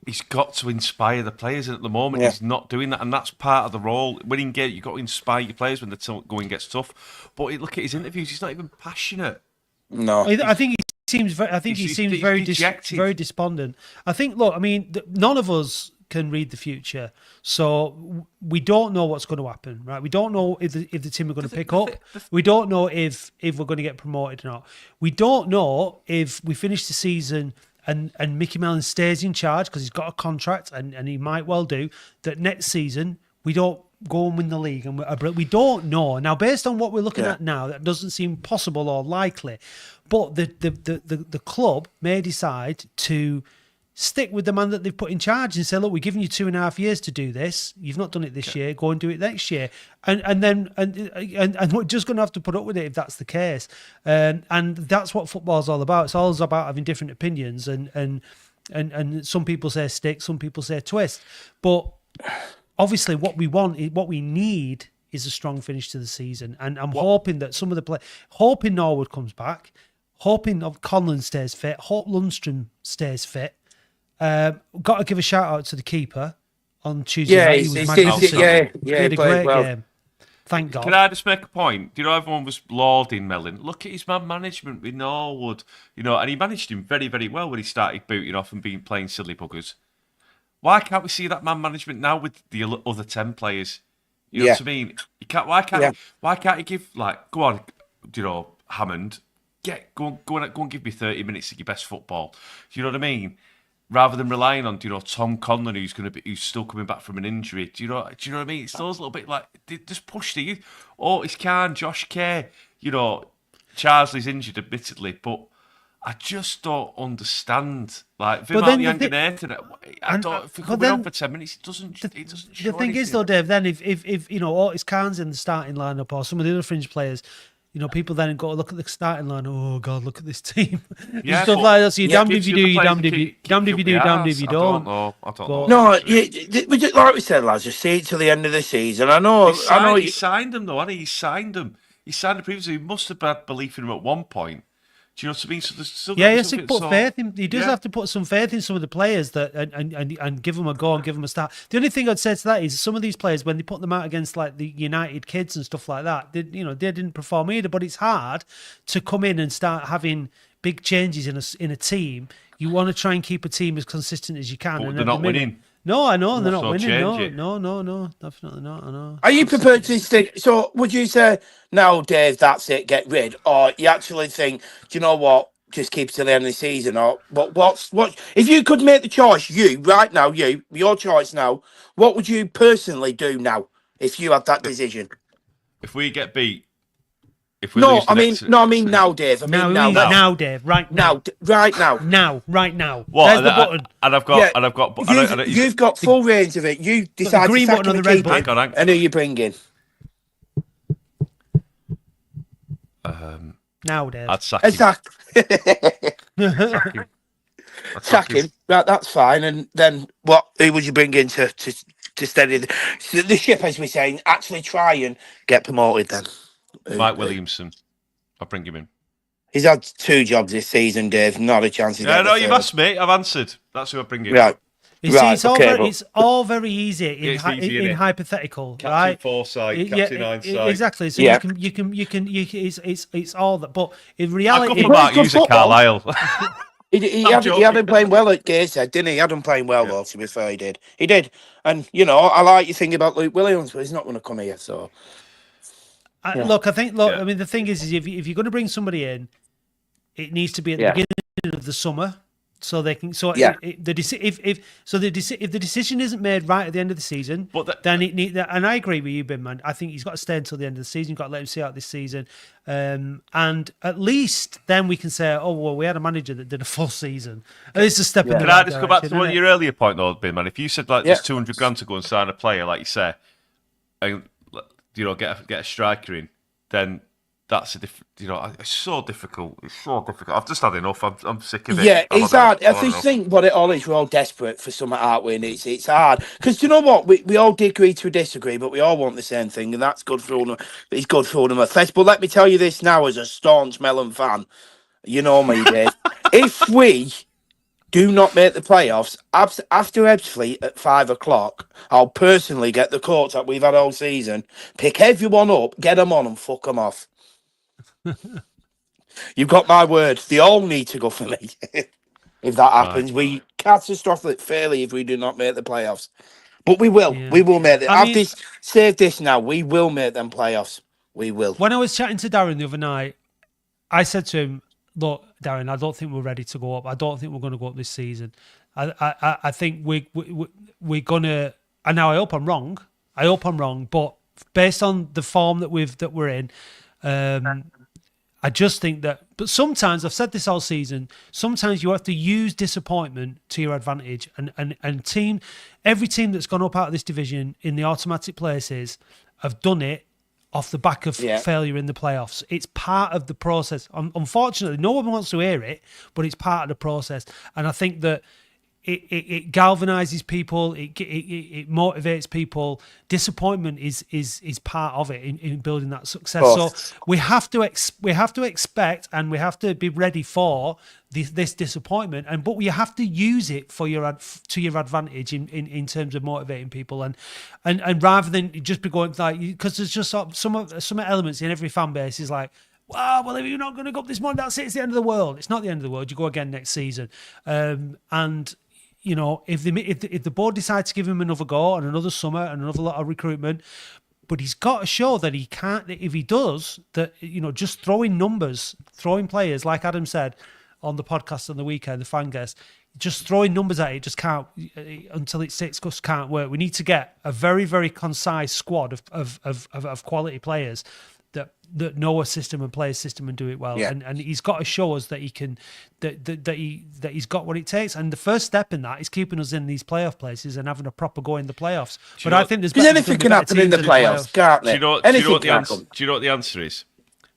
he's got to inspire the players. And at the moment, he's not doing that, and that's part of the role. Winning game, you've got to inspire your players when the going gets tough. But look at his interviews; he's not even passionate. No, I think seems very. I think he seems very very despondent. I think. Look, I mean, none of us can read the future, so we don't know what's going to happen, right? We don't know if the team are going to pick up. We don't know if we're going to get promoted or not. We don't know if we finish the season and Mickey Mellon stays in charge because he's got a contract and he might well do that next season. We don't go and win the league, and we don't know now. Based on what we're looking at now, that doesn't seem possible or likely. But the club may decide to stick with the man that they've put in charge and say, look, we're giving you 2.5 years to do this. You've not done it this year. Go and do it next year. And then we're just going to have to put up with it if that's the case. And that's what football's all about. It's all about having different opinions. And some people say stick, some people say twist. But obviously what we need is a strong finish to the season. And I'm hoping that some of the hoping Norwood comes back, hoping Conlon stays fit, hope Lundstrom stays fit. Got to give a shout out to the keeper on Tuesday night. He was magnificent. He had a great game. Thank God. Can I just make a point? Do you know, everyone was lauding Mellon. Look at his man management with Norwood, and he managed him very, very well when he started booting off and playing silly buggers. Why can't we see that man management now with the other 10 players? You know what I mean? Why can't he give, go on, Hammond, go and give me 30 minutes of your best football. Do you know what I mean? Rather than relying on, Tom Conlon, who's still coming back from an injury. Do you know what I mean? It's those little bit just push the youth. Otis Khan, Josh Kerr, Charsley's injured admittedly, but I just don't understand. Vimal Yanganeta, if we're going on for 10 minutes, it doesn't show The thing anything. is, though, Dave, then if Otis Khan's in the starting lineup or some of the other fringe players, people then go look at the starting line. Oh God, look at this team. Yeah, stuff like that. So you're damned if you do, you're damned if you damned if you do, damned if you don't. I don't know. No, like we said, lads, just see it till the end of the season. I know. He signed him though, hasn't he? He signed him previously. He must have had belief in him at one point. Do you know what I mean? So there's still he has to put faith in. He does have to put some faith in some of the players that and give them a go and give them a start. The only thing I'd say to that is some of these players, when they put them out against the United kids and stuff like that, they didn't perform either. But it's hard to come in and start having big changes in a team. You want to try and keep a team as consistent as you can. But they're not winning. No, I know they're not winning. No, Definitely not. I know. Are you prepared to stick? So, would you say, no, Dave, that's it, get rid, or you actually think, do you know what? Just keep it to the end of the season, or what? If you could make the choice, your choice now, what would you personally do now if you had that decision? If we get beat. I mean now, Dave. Now, Dave. Right now. Right now. Right now. What? There's the button. And I've got. You've got full range of it. You decide green to sack button on him the red and keep button. him, and who you bring in. Now, Dave. I'd sack him. Exactly. Sack him. Right, that's fine. And then who would you bring in to steady the ship, as we're saying? Actually try and get promoted then. Mike Williamson. I'll bring him in. He's had 2 jobs this season, Dave. Not a chance. You've asked me. I've answered. That's who I bring in. Right. It's all very easy in hypothetical, Captain right? Foresight, Captain Hindsight. Exactly. So you can. It's all that. But in reality, Mark use at Carlisle. He had him playing well at Gateshead, didn't he? He had him playing well, though, to be fair, he did. And, I like your thing about Luke Williams, but he's not going to come here, so... Look, I mean, the thing is if you're going to bring somebody in, it needs to be at the beginning of the summer, so they can. So if the decision isn't made right at the end of the season, then it need. And I agree with you, Ben, man. I think he's got to stay until the end of the season. You've got to let him see out this season, and at least then we can say, oh well, we had a manager that did a full season. And it's a step in the right Can I just go back to direction, your earlier point, though, Ben, man? If you said there's 200 grand to go and sign a player, like you say, and get a striker in, then that's a different. It's so difficult. I've just had enough. I'm sick of it. Yeah, it's hard. I think what it all is, we're all desperate for something, aren't we? And it's hard because you know what, we all agree to disagree, but we all want the same thing, and that's good for all them. It's good for all them affairs. But let me tell you this now, as a staunch Mellon fan, you know me, Dave. If we do not make the playoffs after Ebbsfleet at 5 o'clock, I'll personally get the coach that we've had all season, pick everyone up, get them on, and fuck them off. You've got my word. They all need to go for me. If that happens, we catastrophic fairly if we do not make the playoffs. But we will. Yeah. We will make it. I mean, Save this now. We will make them playoffs. We will. When I was chatting to Darren the other night, I said to him, "Look, Darren, I don't think we're ready to go up. I don't think we're going to go up this season. I think we're gonna." And now I hope I'm wrong. But based on the form that we're in, I just think that. But sometimes I've said this all season. Sometimes you have to use disappointment to your advantage. And every team that's gone up out of this division in the automatic places have done it off the back of failure in the playoffs. It's part of the process. Unfortunately, no one wants to hear it, but it's part of the process. And I think that it galvanizes people. It motivates people. Disappointment is part of it in building that success. So we have to expect and we have to be ready for this disappointment. But you have to use it to your advantage in terms of motivating people and rather than just be going like, because there's just some elements in every fan base is like, wow, well, if you're not going to go up this morning, that's it. It's the end of the world. It's not the end of the world. You go again next season, and. You know, if the board decides to give him another go and another summer and another lot of recruitment, but he's got to show that he can't. If he does, that just throwing players, like Adam said on the podcast on the weekend, the fan guest, just throwing numbers at it just can't until it sits. Just can't work. We need to get a very very concise squad of quality players that know a system and play a system and do it well. And he's got to show us that he can that he's got what it takes. And the first step in that is keeping us in these playoff places and having a proper go in the playoffs. But I think there's anything can happen in the playoffs, can't there? Do you know what the answer is?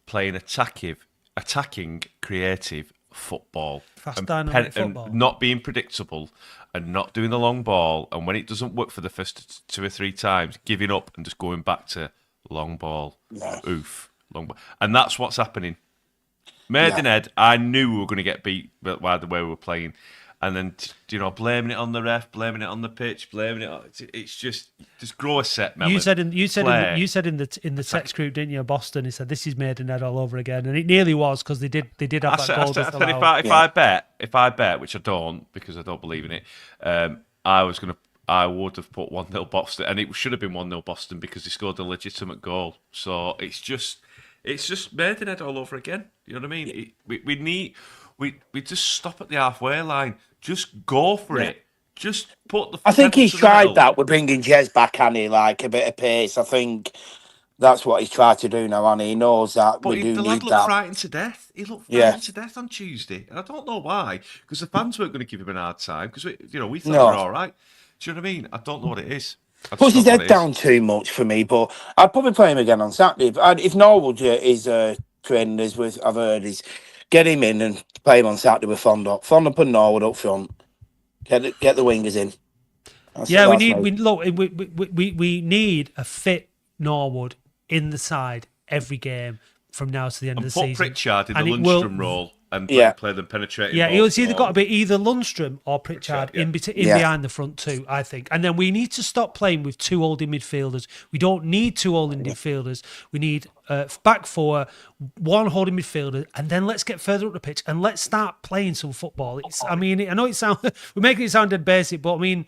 Playing attacking, creative football. Fast dynamic football. And not being predictable and not doing the long ball. And when it doesn't work for the first 2 or 3 times, giving up and just going back to long ball. Long ball. And that's what's happening. Maidenhead, I knew we were going to get beat by the way we were playing. And then, blaming it on the ref, blaming it on the pitch, blaming it on... It's just grow a set, Melon. You said in the text group, didn't you, Boston? He said, this is Maidenhead all over again. And it nearly was, because they did have that goal. If I bet, which I don't, because I don't believe in it, I would have put 1-0 Boston, and it should have been 1-0 Boston because they scored a legitimate goal. So it's just Maidenhead all over again. You know what I mean? We just stop at the halfway line. Just go for it. Just put the. I think he's tried that with bringing Jez back, Annie, like a bit of pace. I think that's what he's tried to do now, Annie. He knows that we do need that. But the lad looked frightened to death. He looked frightened to death on Tuesday, and I don't know why. Because the fans weren't going to give him a hard time. Because we thought we were all right. Do you know what I mean? I don't know what it is. Puts his head down too much for me, but I'd probably play him again on Saturday. If Norwood is training as I've heard, is get him in and play him on Saturday with Fondop. Fondop and Norwood up front. Get the wingers in. We need a fit Norwood in the side every game from now to the end of the season. Put Pritchard in the Lundstrom role. And play them penetrating. Yeah, it's either got to be either Lundstrom or Pritchard in behind the front two, I think. And then we need to stop playing with 2 holding midfielders. We don't need 2 holding midfielders. We need back 4, 1 holding midfielder, and then let's get further up the pitch and let's start playing some football. I know we're making it sound dead basic, but I mean,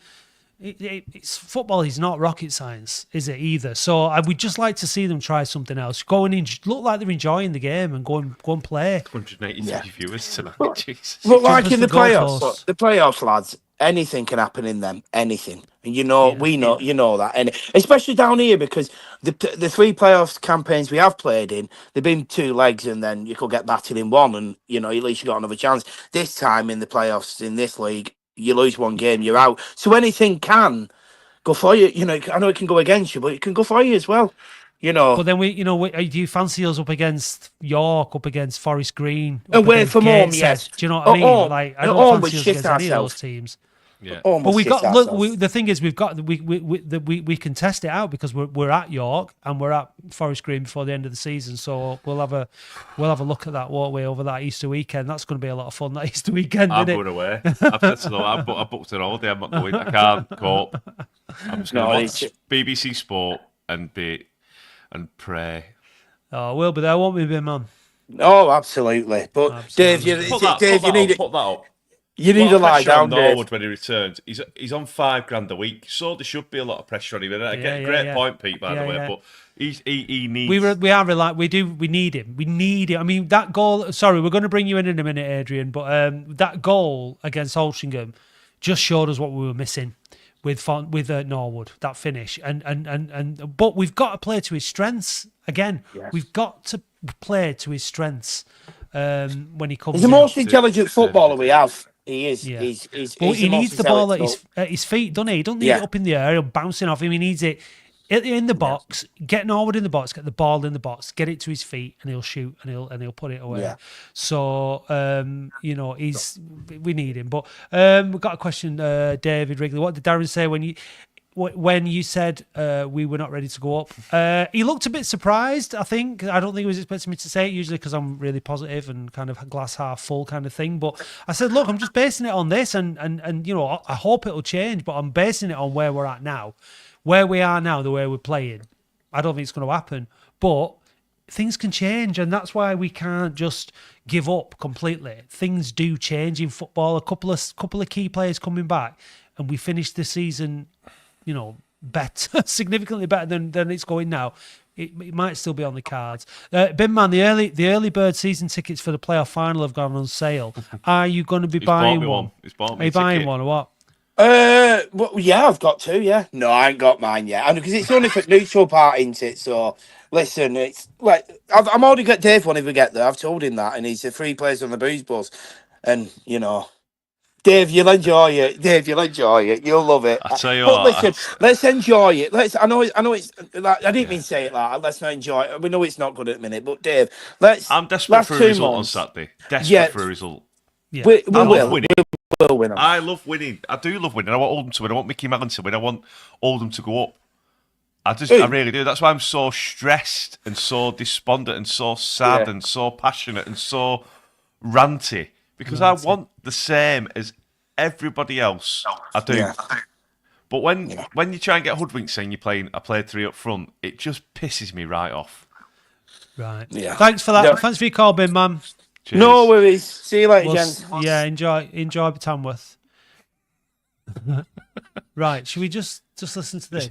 it's football is not rocket science, is it either? So I would just like to see them try something else. Go and look like they're enjoying the game and go and play. 183 viewers tonight. Jesus. But like in the playoffs, lads, anything can happen in them. Anything, and you know that, and especially down here because the 3 playoffs campaigns we have played in, they've been 2 legs, and then you could get battered in 1, and at least you got another chance. This time in the playoffs in this league, you lose 1 game, you're out. So anything can go for you. I know it can go against you, but it can go for you as well. But then do you fancy us up against York, up against Forest Green, away from home? Yes. Do you know what I mean? Like I don't fancy us against any of those teams. Yeah. But we got the thing is we can test it out because we're at York and we're at Forest Green before the end of the season, so we'll have a look at that walkway over that Easter weekend. That's going to be a lot of fun that Easter weekend. I'm going away. I booked an holiday. I'm not going. I can't cope. I'm just going to watch BBC Sport and pray. Oh, we'll be there, won't we, man? Oh, absolutely. But Absolutely. Dave, you need it. Put that up. You need to lie down, Dave. Norwood when he returns. He's on $5,000 a week, so there should be a lot of pressure on him. And I get a great point, Pete, by the way. But he needs. We need him. We need him. I mean, that goal. Sorry, we're going to bring you in a minute, Adrian. But that goal against Altrincham just showed us what we were missing with Norwood. That finish, but we've got to play to his strengths again. Yes. We've got to play to his strengths when he comes. He's the most intelligent footballer we have. He is. Yeah. He needs the ball at his feet, doesn't he? He doesn't need it up in the air, bouncing off him. He needs it in the box. Get Norwood in the box. Get the ball in the box. Get it to his feet, and he'll shoot, and he'll put it away. Yeah. So we need him. But we've got a question, David Wrigley. What did Darren say when you said we were not ready to go up? He looked a bit surprised, I think. I don't think he was expecting me to say it, usually because I'm really positive and kind of glass half full kind of thing. But I said, look, I'm just basing it on this, and I hope it'll change, but I'm basing it on where we're at now. Where we are now, the way we're playing. I don't think it's going to happen. But things can change, and that's why we can't just give up completely. Things do change in football. A couple of key players coming back, and we finish the season better, significantly better than it's going now. It might still be on the cards. Binman, the early bird season tickets for the playoff final have gone on sale. Are you going to be buying one? Are you buying one or what? Well, yeah, I've got two. Yeah, no, I ain't got mine yet. Because it's only for neutral part, isn't it? So listen, it's like I'm already got Dave when we get there. I've told him that, and he's a free place on the booze bus, and Dave, you'll enjoy it. You'll love it. I tell you but what. Listen, let's enjoy it. I know it's. Like, I didn't mean to say it like that. Let's not enjoy it. We know it's not good at the minute, but Dave, I'm desperate for a result on Saturday. Desperate for a result. Yeah. We will win. We'll win them. I love winning. I do love winning. I want Oldham to win. I want Mickey Mellon to win. I want Oldham to go up. I really do. That's why I'm so stressed and so despondent and so sad and so passionate and so ranty. Because I want the same as everybody else. I do. Yeah. But when you try and get hoodwinked saying I played three up front, it just pisses me right off. Right. Yeah. Thanks for that. Thanks for your call, Ben, man. Cheers. No worries. See you later, gents. Yeah, enjoy Tamworth. Right, should we just listen to this?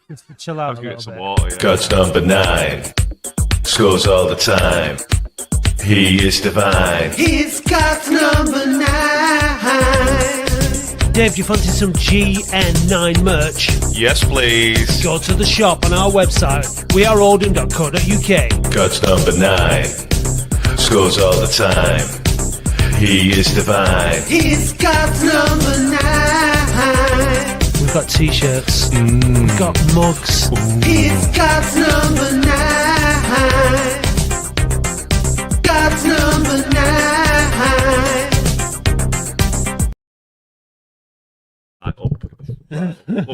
Just chill out a little bit. Water, God's number 9 scores all the time. He is divine. He's God's number 9. Dave, do you fancy some GN9 merch? Yes, please. Go to the shop on our website, weareoldham.co.uk. God's number 9 scores all the time. He is divine. He's God's number 9. We've got t-shirts. We've got mugs. He's God's number 9. God's number 9. Oh,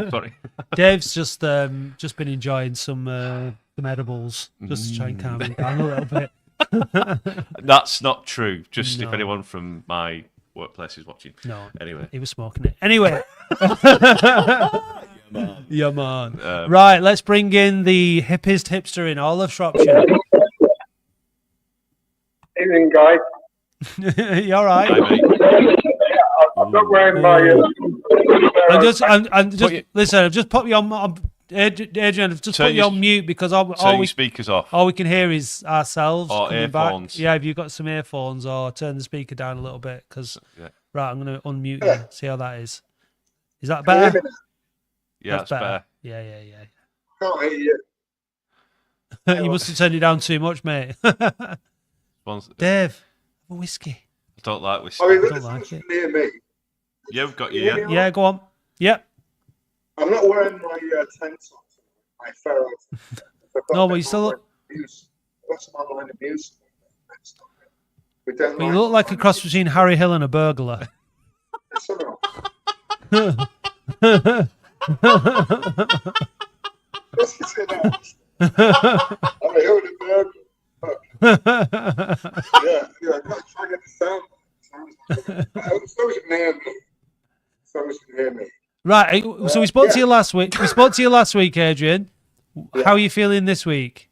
sorry. Dave's just been enjoying some edibles just to try and calm him down a little bit. That's not true. Just if anyone from my workplace is watching. No. Anyway. He was smoking it. Anyway. Yeah, man. Right, let's bring in the hippest hipster in all of Shropshire. Evening, guys. You all right? Hi, mate. I'm not wearing my... Listen, I've just put you on... Adrian, I've just put you on mute because your speakers off. All we can hear is ourselves or coming earphones. back. Yeah, have you got some earphones or turn the speaker down a little bit? Because right, I'm going to unmute you. See how that is. Is that better? Yeah, that's better. Yeah. Can't hear you. You must have turned it down too much, mate. Dave, a whiskey. I don't like whiskey. I don't like it. Near me. Yeah, we've got you. Yeah, go on. Yep. I'm not wearing my tank tops, my ferro. No, but you still look. What's some online abuse? But you look like a cross between Harry Hill and a burglar. Let's just say that. I'm a Hill and a burglar. Yeah, I gotta try to get the sound. So you can hear me. Right, so we spoke to you last week. Adrian. Yeah. How are you feeling this week?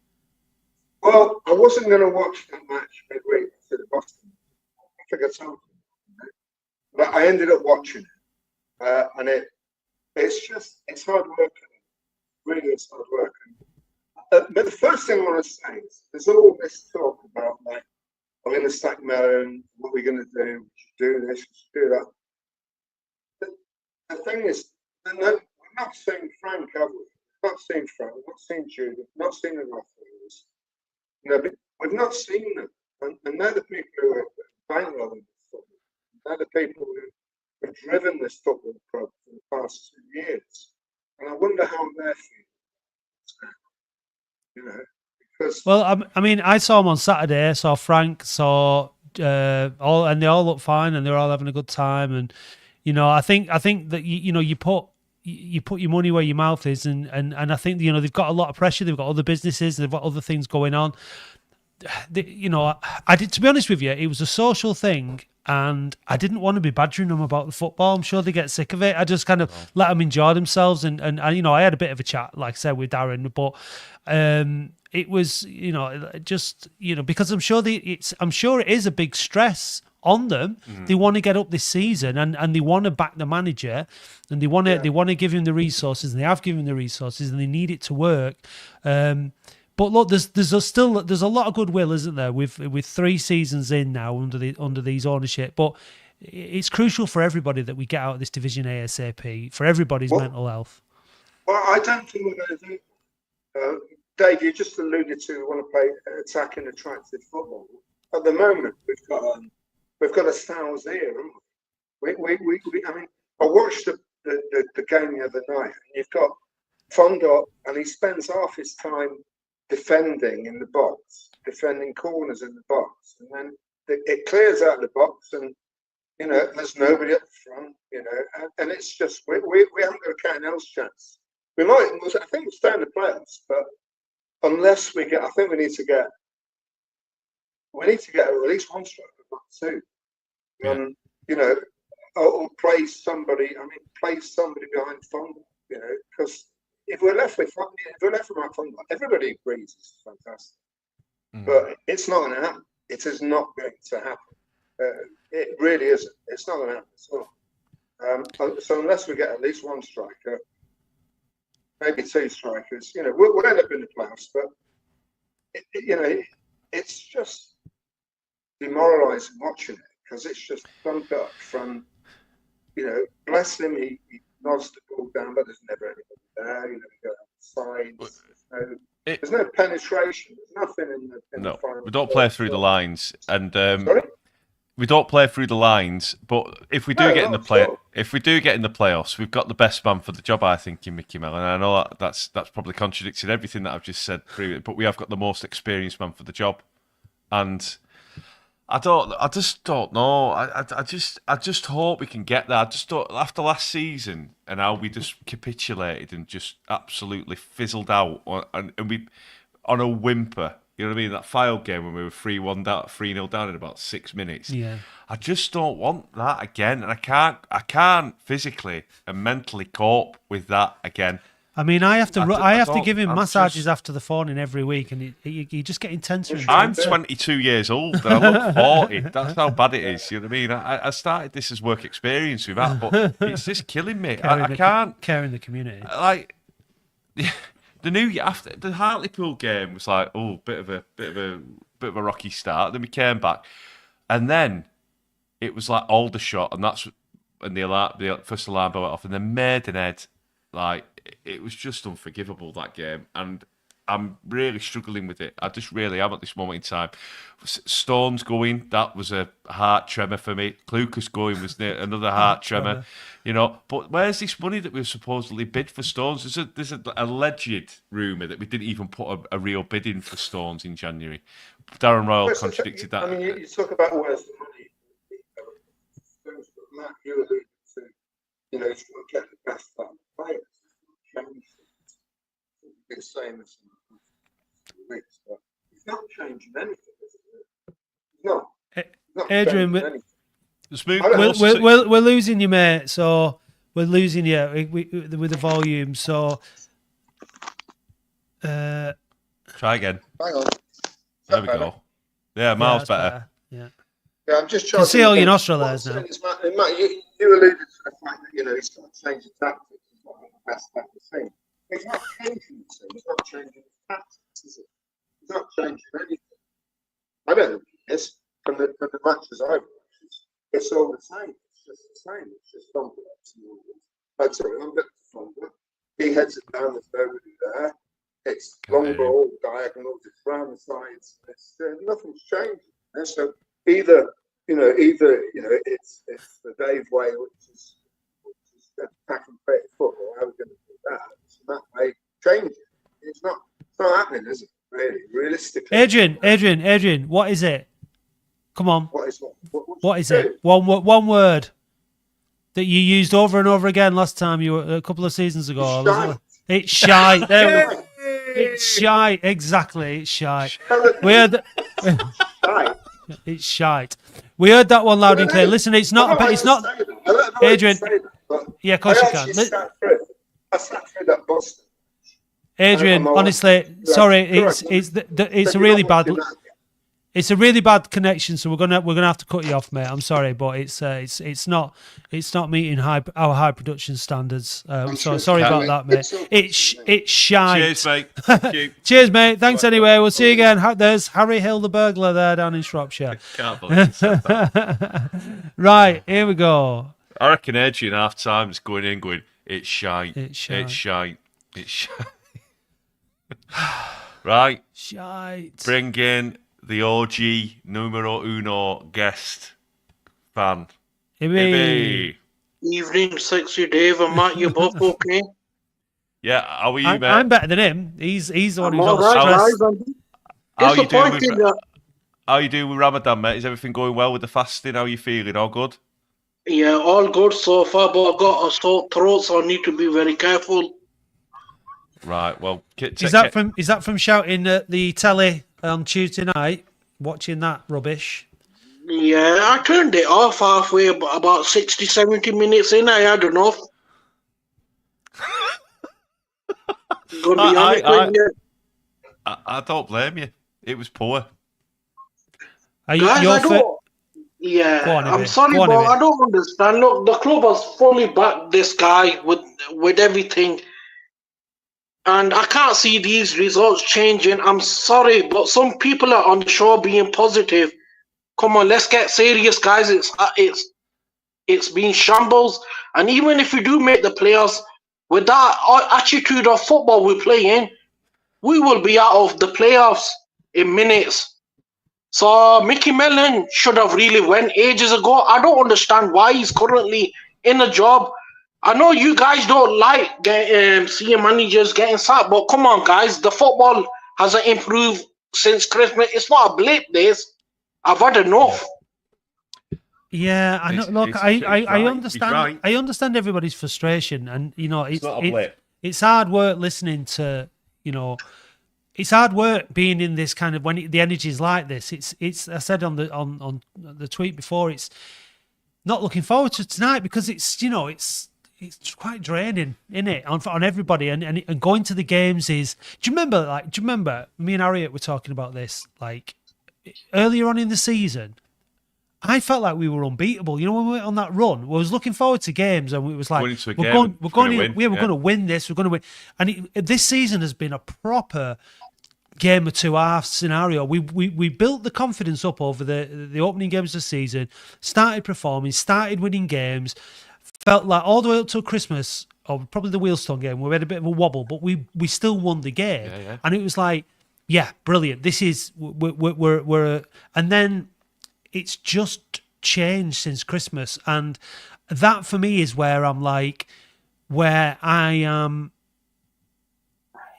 Well, I wasn't going to watch that match match midweek. I said Boston. I think I told you. But I ended up watching it, and it's hard work. Really, it's hard work. But the first thing I want to say is there's all this talk about like I'm going to sack Mellon. What are we going to do? We should do this. We should do that. The thing is, we're not seeing Frank, have we? We've not seen Frank. We've not seen Jude. We've not seen the referees. But we've not seen them, and they're the people who are bankrolling this football. They're the people who have driven this football club for the past 2 years, and I wonder how they're feeling. Because well, I mean, I saw him on Saturday. I saw Frank, saw all, and they all looked fine, and they were all having a good time. And I think that you put your money where your mouth is, and I think they've got a lot of pressure. They've got other businesses, they've got other things going on. I did, to be honest with you, it was a social thing, and I didn't want to be badgering them about the football. I'm sure they get sick of it. I just kind of let them enjoy themselves, and I had a bit of a chat, like I said, with Darren, but it was because I'm sure it is a big stress on them. They want to get up this season, and they want to back the manager, and they want to give him the resources, and they have given him the resources, and they need it to work. But look, there's a lot of goodwill, isn't there? With 3 seasons in now under these ownership, but it's crucial for everybody that we get out of this division ASAP for everybody's mental health. Well, I don't think we're going to do. Dave, you just alluded to we want to play attacking, attractive football. At the moment, we've got a Styles here, haven't we? I mean, I watched the game the other night, and you've got Fondor, and he spends half his time defending in the box, defending corners in the box, and then it clears out the box, and there's nobody up front, and it's just we haven't got a cat and else chance. I think we'll stay in the playoffs, but unless we get, I think we need to get at least one striker, not 2. Or play somebody. I mean, play somebody behind Fondor, because if we're left with Mark Fondor, everybody agrees it's fantastic. But it's not going to happen. It is not going to happen. It really isn't. It's not going to happen at all. So unless we get at least one striker, maybe 2 strikers, we'll end up in the playoffs. But it's just demoralising watching it, because it's just bumped up from, bless him, he nods the ball down, but there's never anybody there. You go outside. There's no penetration. There's nothing in the final. We don't play through the lines, and sorry? we don't play through the lines. But if we do get in the playoffs, we've got the best man for the job, I think, in Mickey Mellon. And I know that's probably contradicted everything that I've just said previously, but we have got the most experienced man for the job, and I just don't know. I just hope we can get there. I just don't, after last season and how we just capitulated and just absolutely fizzled out, and we on a whimper. You know what I mean? That File game when we were 3-0 down in about 6 minutes. Yeah. I just don't want that again, and I can't physically and mentally cope with that again. I mean, I have to give him massages after the phone every week, and you just get intenser. I'm 22 years old, and I look 40. That's how bad it is. You know what I mean? I started this as work experience with that, but it's just killing me. I can't care in the community. Like the new year after the Hartlepool game was like, bit of a rocky start. Then we came back, and then it was like Aldershot, and the first alarm bell went off, and then Maidenhead. Like, it was just unforgivable, that game, and I'm really struggling with it. I just really am at this moment in time. Stones going, that was a heart tremor for me. Lucas going was another heart tremor, But where's this money that we've supposedly bid for Stones? There's an alleged rumour that we didn't even put a real bid in for Stones in January. Darren Royal contradicted that. I mean, you talk about where's the money. Matt, you alluded to, he's got to get the best out of the players. He's been saying this in the weeks, but he's not changing anything, is it? No. Adrian, we're we're losing you, mate. So we're losing you with the volume. So try again. Hang on. There we go. Yeah, miles that's better. Yeah. Yeah, I'm just You trying can see all your nostril what hairs I'm now. saying is, Matt, you alluded to the fact that he's got to change the tactics. He's got the best at the thing. He's not changing the team. He's not changing the tactics, is it? He's not changing anything. I don't think he is. From the matches I've watched, it's all the same. It's just the same. It's just Thunder. That's all. I'm getting Thunder. He heads it down. There's nobody there. It's long ball, diagonal, just round the sides. Nothing's changing. And so either it's the Dave way, which is attacking creative football. How are we going to do that? So that way, change it. It's not happening, is it? Really, realistically. Adrian, what is it? Come on. What is What is it? One word that you used over and over again last time you were a couple of seasons ago. It's shite. There we go. It's shite. Exactly. It's shite. We heard it's shite. We heard that one loud and clear. Listen, it's not. It's not. Adrian. Yeah, of course you can. I sat through that Boston. Adrian, honestly, sorry, it's a really bad. It's a really bad connection, so we're gonna have to cut you off, mate. I'm sorry, but it's not meeting our high production standards. So sorry about that, mate. It's shite. Cheers, mate. Thank you. Cheers, mate. Thanks anyway. We'll see you again. There's Harry Hill, the burglar, there down in Shropshire. Can't believe you said that. Right, here we go. I reckon Adrian half time is going in, going, it's shite. It's shite. It's shite. It's shite. Right. Shite. Bring in the OG numero uno guest fan. Ibby. Evening, sexy Dave and Matt. You both okay? Yeah, how are you, mate? I'm better than him. He's the one who's all all right, stressed. guys. How you doing with Ramadan, mate? Is everything going well with the fasting? How are you feeling? All good? Yeah, all good so far, but I've got a sore throat, so I need to be very careful. Right. Well, is that from shouting at the telly on Tuesday night, watching that rubbish? Yeah, I turned it off halfway, but about 60, 70 minutes in, I had enough. Gonna be honest with you. I don't blame you. It was poor. Are you, Guys, I'm sorry, but I don't understand. Look, the club has fully backed this guy with everything. And I can't see these results changing. I'm sorry, but some people are on the show being positive. Come on, let's get serious, guys. It's been shambles. And even if we do make the playoffs, with that attitude of football we're playing, we will be out of the playoffs in minutes. So Mickey Mellon should have really went ages ago. I don't understand why he's currently in a job. I know you guys don't like seeing managers getting sacked, but come on, guys. The football hasn't improved since Christmas. It's not a blip, this. I've had enough. Yeah, I know. Look, I understand. Right. I understand everybody's frustration, and it's hard work listening to, it's hard work being in this kind of when the energy is like this. It's I said on the tweet before, it's not looking forward to tonight because it's quite draining, isn't it, on everybody, and going to the games is. Do you remember me and Harriet were talking about this like earlier on in the season? I felt like we were unbeatable. When we went on that run, we was looking forward to games, and it was like we're going to win this. We're going to win, and this season has been a proper game of two halves scenario. We built the confidence up over the opening games of the season, started performing, started winning games. Felt like all the way up till Christmas, or probably the Wheelstone game, we had a bit of a wobble, but we still won the game, and it was like, yeah, brilliant. This is we're and then it's just changed since Christmas, and that for me is where I'm like, where I am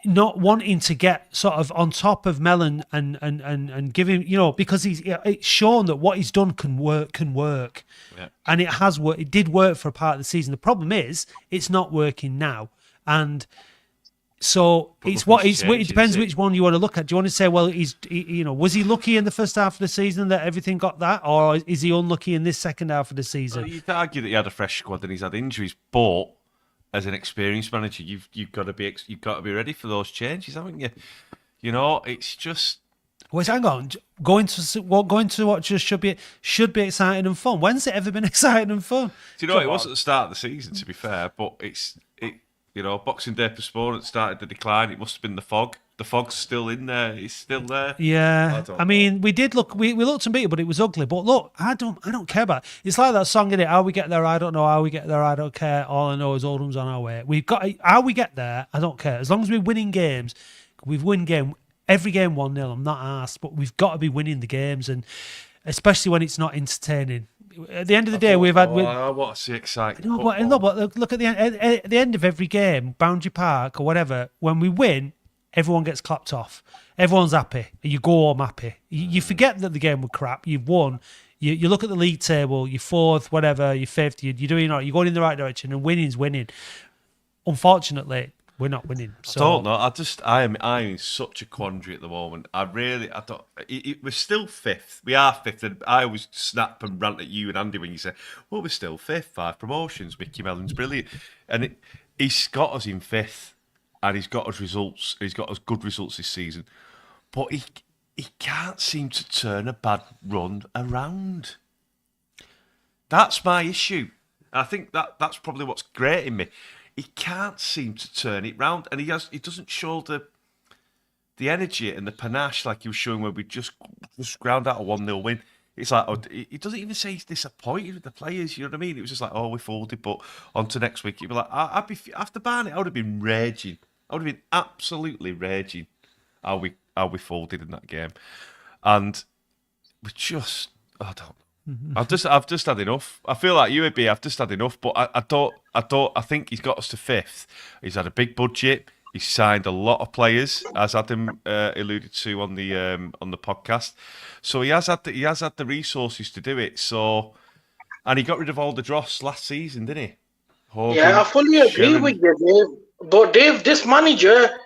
not wanting to get sort of on top of Mellon and give him, because it's shown that what he's done can work, and it has worked. It did work for a part of the season. The problem is it's not working now, and so it depends which one you want to look at. Do you want to say, well, was he lucky in the first half of the season that everything got that, or is he unlucky in this second half of the season? Well, you'd argue that he had a fresh squad and he's had injuries, but as an experienced manager, you've got to be ready for those changes, haven't you? It's just Wait, hang on. Going to watch us should be exciting and fun. When's it ever been exciting and fun? Do you know, it was at the start of the season, to be fair, but Boxing Day postponement started to decline. It must have been the fog. The fog's still in there. It's still there. Yeah. I mean, we did look. We looked and beat it, but it was ugly. But look, I don't care about it. It's like that song in it. How we get there, I don't know. How we get there, I don't care. All I know is Oldham's on our way. We've got how we get there. I don't care. As long as we're winning games, we've won game. Every game 1-0, I'm not asked, but we've got to be winning the games, and especially when it's not entertaining. At the end of the day, we've had. I want to see exciting. No, but look at the end of every game, Boundary Park or whatever. When we win, everyone gets clapped off. Everyone's happy. You go home happy. You forget that the game was crap. You've won. You look at the league table. You're fourth, whatever. You're fifth. You're doing all right. You're going in the right direction, and winning's winning. Unfortunately, we're not winning. So. I don't know. I'm in such a quandary at the moment. I don't. We're still fifth. We are fifth, and I always snap and rant at you and Andy when you say, "Well, we're still fifth. 5 promotions. Mickey Mellon's brilliant," and he's got us in fifth, and he's got us results. He's got us good results this season, but he can't seem to turn a bad run around. That's my issue. I think that's probably what's grating me. He can't seem to turn it round, and he doesn't show the energy and the panache like he was showing when we just ground out a 1-0 win. It's like, he doesn't even say he's disappointed with the players, you know what I mean? It was just like, we folded, but on to next week. He'd be like, I'd be after Barney, I would have been raging. I would have been absolutely raging how we folded in that game. And we just, I don't know. I've just had enough. I feel like you would be. I've just had enough. But I think he's got us to fifth. He's had a big budget. He's signed a lot of players, as Adam alluded to on the podcast. So he has had the resources to do it. So, and he got rid of all the dross last season, didn't he? Hogan, yeah, I fully agree with you, Dave. But Dave, this manager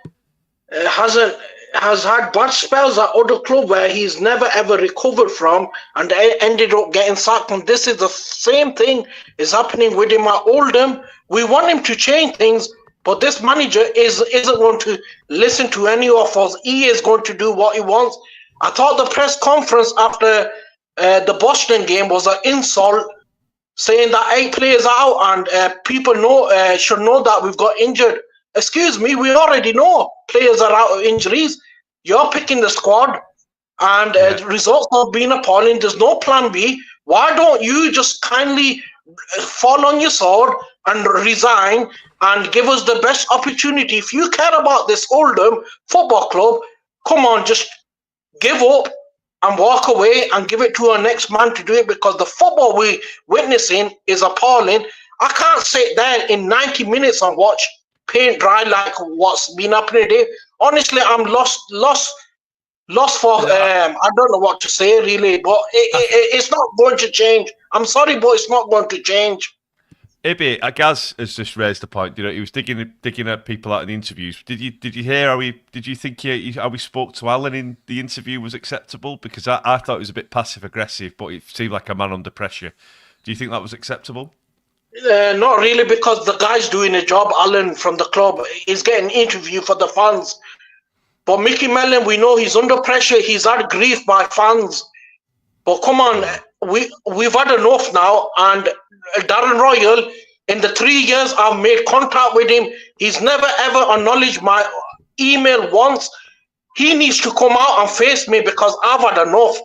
has had bad spells at other clubs where he's never ever recovered from and ended up getting sacked. And this is the same thing is happening with him at Oldham. We want him to change things, but this manager isn't going to listen to any of us. He is going to do what he wants. I thought the press conference after the Boston game was an insult, saying that 8 players are out and people should know that we've got injured. Excuse me, we already know players are out of injuries. You're picking the squad, and the results have been appalling. There's no plan B. Why don't you just kindly fall on your sword and resign and give us the best opportunity? If you care about this Oldham football club, come on, just give up and walk away and give it to our next man to do it, because the football we're witnessing is appalling. I can't sit there in 90 minutes and watch paint dry like what's been happening today. Honestly, I'm lost for I don't know what to say really, but it's not going to change. I'm sorry, but it's not going to change. Ibby, Gaz has just raised the point. You know, he was digging at people out in the interviews. Did you hear how you think how we spoke to Alan in the interview was acceptable? Because I thought it was a bit passive aggressive, but it seemed like a man under pressure. Do you think that was acceptable? Not really, because the guy's doing a job. Alan from the club is getting interview for the fans. But Mickey Mellon, we know he's under pressure. He's had grief by fans. But come on, we've had enough now. And Darren Royal, in the 3 years I've made contact with him, he's never ever acknowledged my email once. He needs to come out and face me, because I've had enough.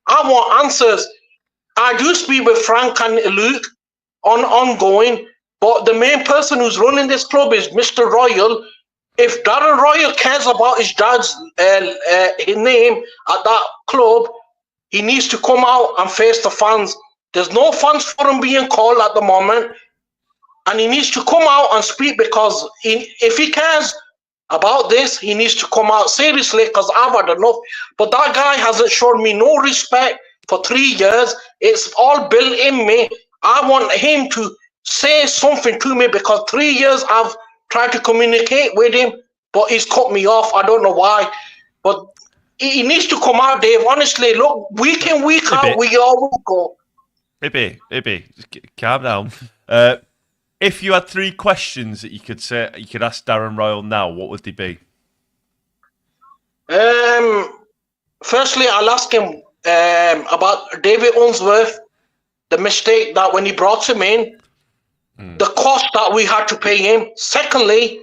I want answers. I do speak with Frank and Luke ongoing, but the main person who's running this club is Mr. Royal. If Darren Royal cares about his dad's his name at that club, he needs to come out and face the fans. There's no fans forum being called at the moment, and he needs to come out and speak, because if he cares about this, he needs to come out seriously, because I've had enough. But that guy hasn't shown me no respect for 3 years. It's all built in me. I want him to say something to me, because 3 years I've tried to communicate with him, but he's cut me off. I don't know why. But he needs to come out, Dave. Honestly, look, week in, week out, we always go. Ibby, just calm down. If you had 3 questions that you could ask Darren Royal now, what would they be? Firstly, I'll ask him about David Unsworth, the mistake that when he brought him in, the cost that we had to pay him. Secondly,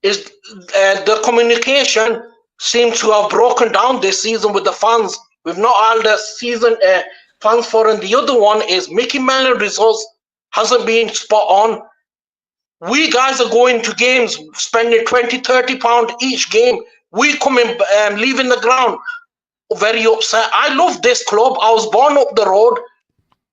is the communication seems to have broken down this season with the fans. We've not had a season fans for, and the other one is Mickey Mellon results hasn't been spot on. We guys are going to games, spending 20, 30 pounds each game. We come in, leaving the ground very upset. I love this club. I was born up the road.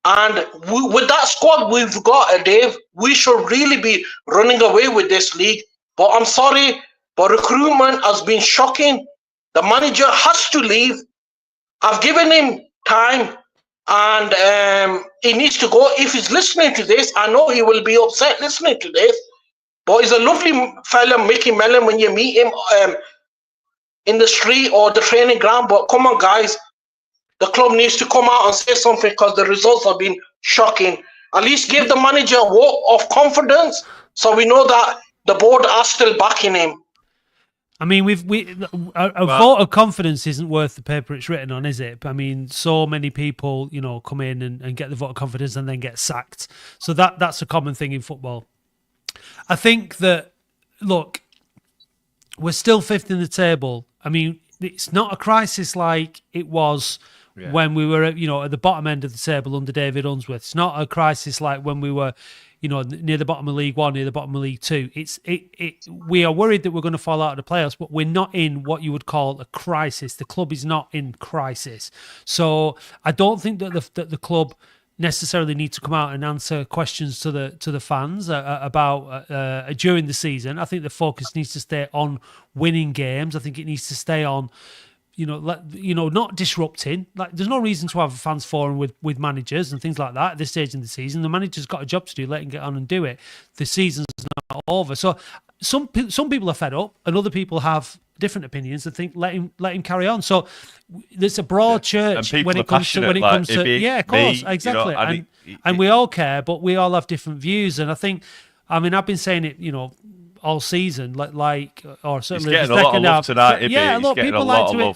And with that squad we've got, Dave, we should really be running away with this league. But I'm sorry, but recruitment has been shocking. The manager has to leave. I've given him time, and he needs to go. If he's listening to this, I know he will be upset listening to this. But he's a lovely fella, Mickey Mellon, when you meet him in the street or the training ground. But come on, guys. The club needs to come out and say something because the results have been shocking. At least give the manager a vote of confidence so we know that the board are still backing him. I mean, a vote of confidence isn't worth the paper it's written on, is it? I mean, so many people, come in and get the vote of confidence and then get sacked. So that's a common thing in football. I think that, look, we're still fifth in the table. I mean, it's not a crisis like it was when we were, at the bottom end of the table under David Unsworth. It's not a crisis like when we were, near the bottom of League One, near the bottom of League Two. We are worried that we're going to fall out of the playoffs, but we're not in what you would call a crisis. The club is not in crisis. So I don't think that the club necessarily need to come out and answer questions to the fans about during the season. I think the focus needs to stay on winning games. I think it needs to stay on, not disrupting. Like, there's no reason to have a fans forum with managers and things like that at this stage in the season. The manager's got a job to do. Let him get on and do it. The season's not over. So some people are fed up, and other people have different opinions and think let him carry on. So there's a broad church when it comes to of course, exactly. And we all care, but we all have different views. And I've been saying it, all season, or certainly the second half. Tonight, look,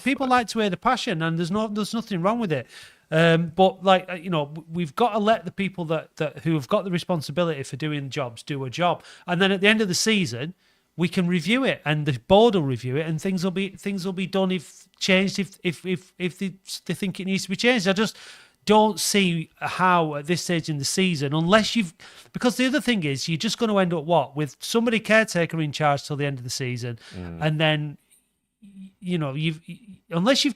people like to hear the passion, and there's nothing wrong with it. But we've got to let the people that who have got the responsibility for doing jobs do a job, and then at the end of the season, we can review it, and the board will review it, and things will be done if they think it needs to be changed. I just don't see how at this stage in the season, because the other thing is you're just going to end up with somebody caretaker in charge till the end of the season, and then unless you're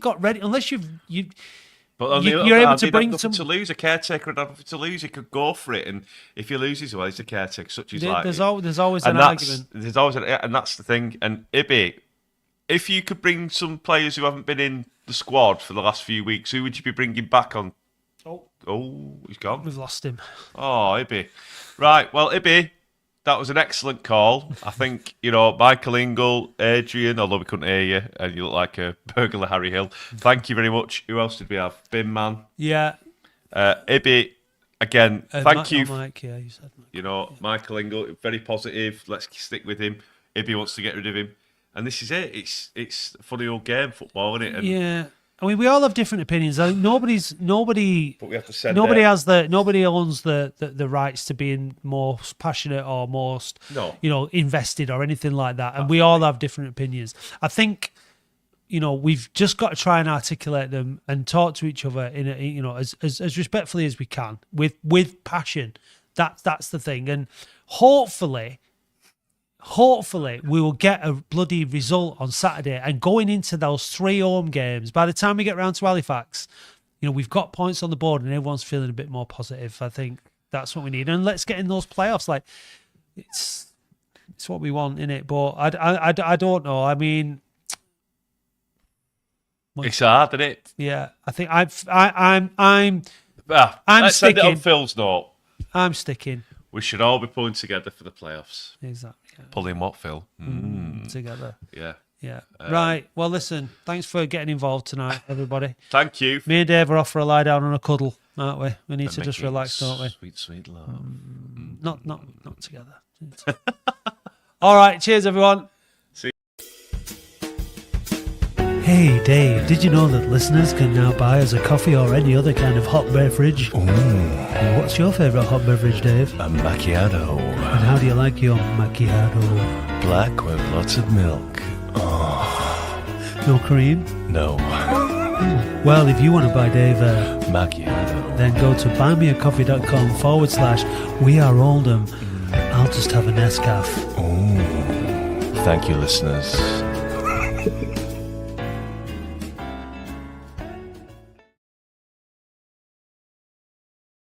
able to bring some to lose a caretaker, to lose he could go for it, and if he loses, well, he's a caretaker. Such as there's always an argument. And that's the thing. And Ibby, if you could bring some players who haven't been in the squad for the last few weeks, who would you be bringing back on? Oh, he's gone. We've lost him. Oh, Ibby. Right. Well, Ibby, that was an excellent call. I think, Michael Ingle, Adrian, although we couldn't hear you, and you look like a burglar Harry Hill. Thank you very much. Who else did we have? Bin Man. Yeah. Ibby, again, thank you. Mike, yeah, you said Mike. Michael Ingle, very positive. Let's stick with him. Ibby wants to get rid of him. And this is it. It's a funny old game, football, isn't it? And yeah. I mean, we all have different opinions. I think nobody but we have to send nobody owns the rights to being most passionate or most invested or anything like that. And we all have different opinions. I think we've just got to try and articulate them and talk to each other in as respectfully as we can with passion. That's the thing. And hopefully we will get a bloody result on Saturday, and going into those 3 home games, by the time we get round to Halifax, we've got points on the board and everyone's feeling a bit more positive. I think that's what we need. And let's get in those playoffs. Like, it's what we want, innit? But I don't know. I mean, it's hard, isn't it? Yeah. I think let's sticking. Send it on Phil's note. I'm sticking. We should all be pulling together for the playoffs. Exactly. Yeah. Pulling what, Phil? Together. Yeah. Yeah. Right. Well, listen, thanks for getting involved tonight, everybody. Thank you. Me and Dave are off for a lie down and a cuddle, aren't we? We need to just relax, don't we? Sweet, sweet love. Not together. All right. Cheers, everyone. Hey Dave, did you know that listeners can now buy us a coffee or any other kind of hot beverage? Ooh. What's your favourite hot beverage, Dave? A macchiato. And how do you like your macchiato? Black with lots of milk. Oh. No cream? No. Well, if you want to buy Dave a macchiato, then go to buymeacoffee.com/weareoldham. I'll just have a Nescafe. Ooh. Thank you, listeners.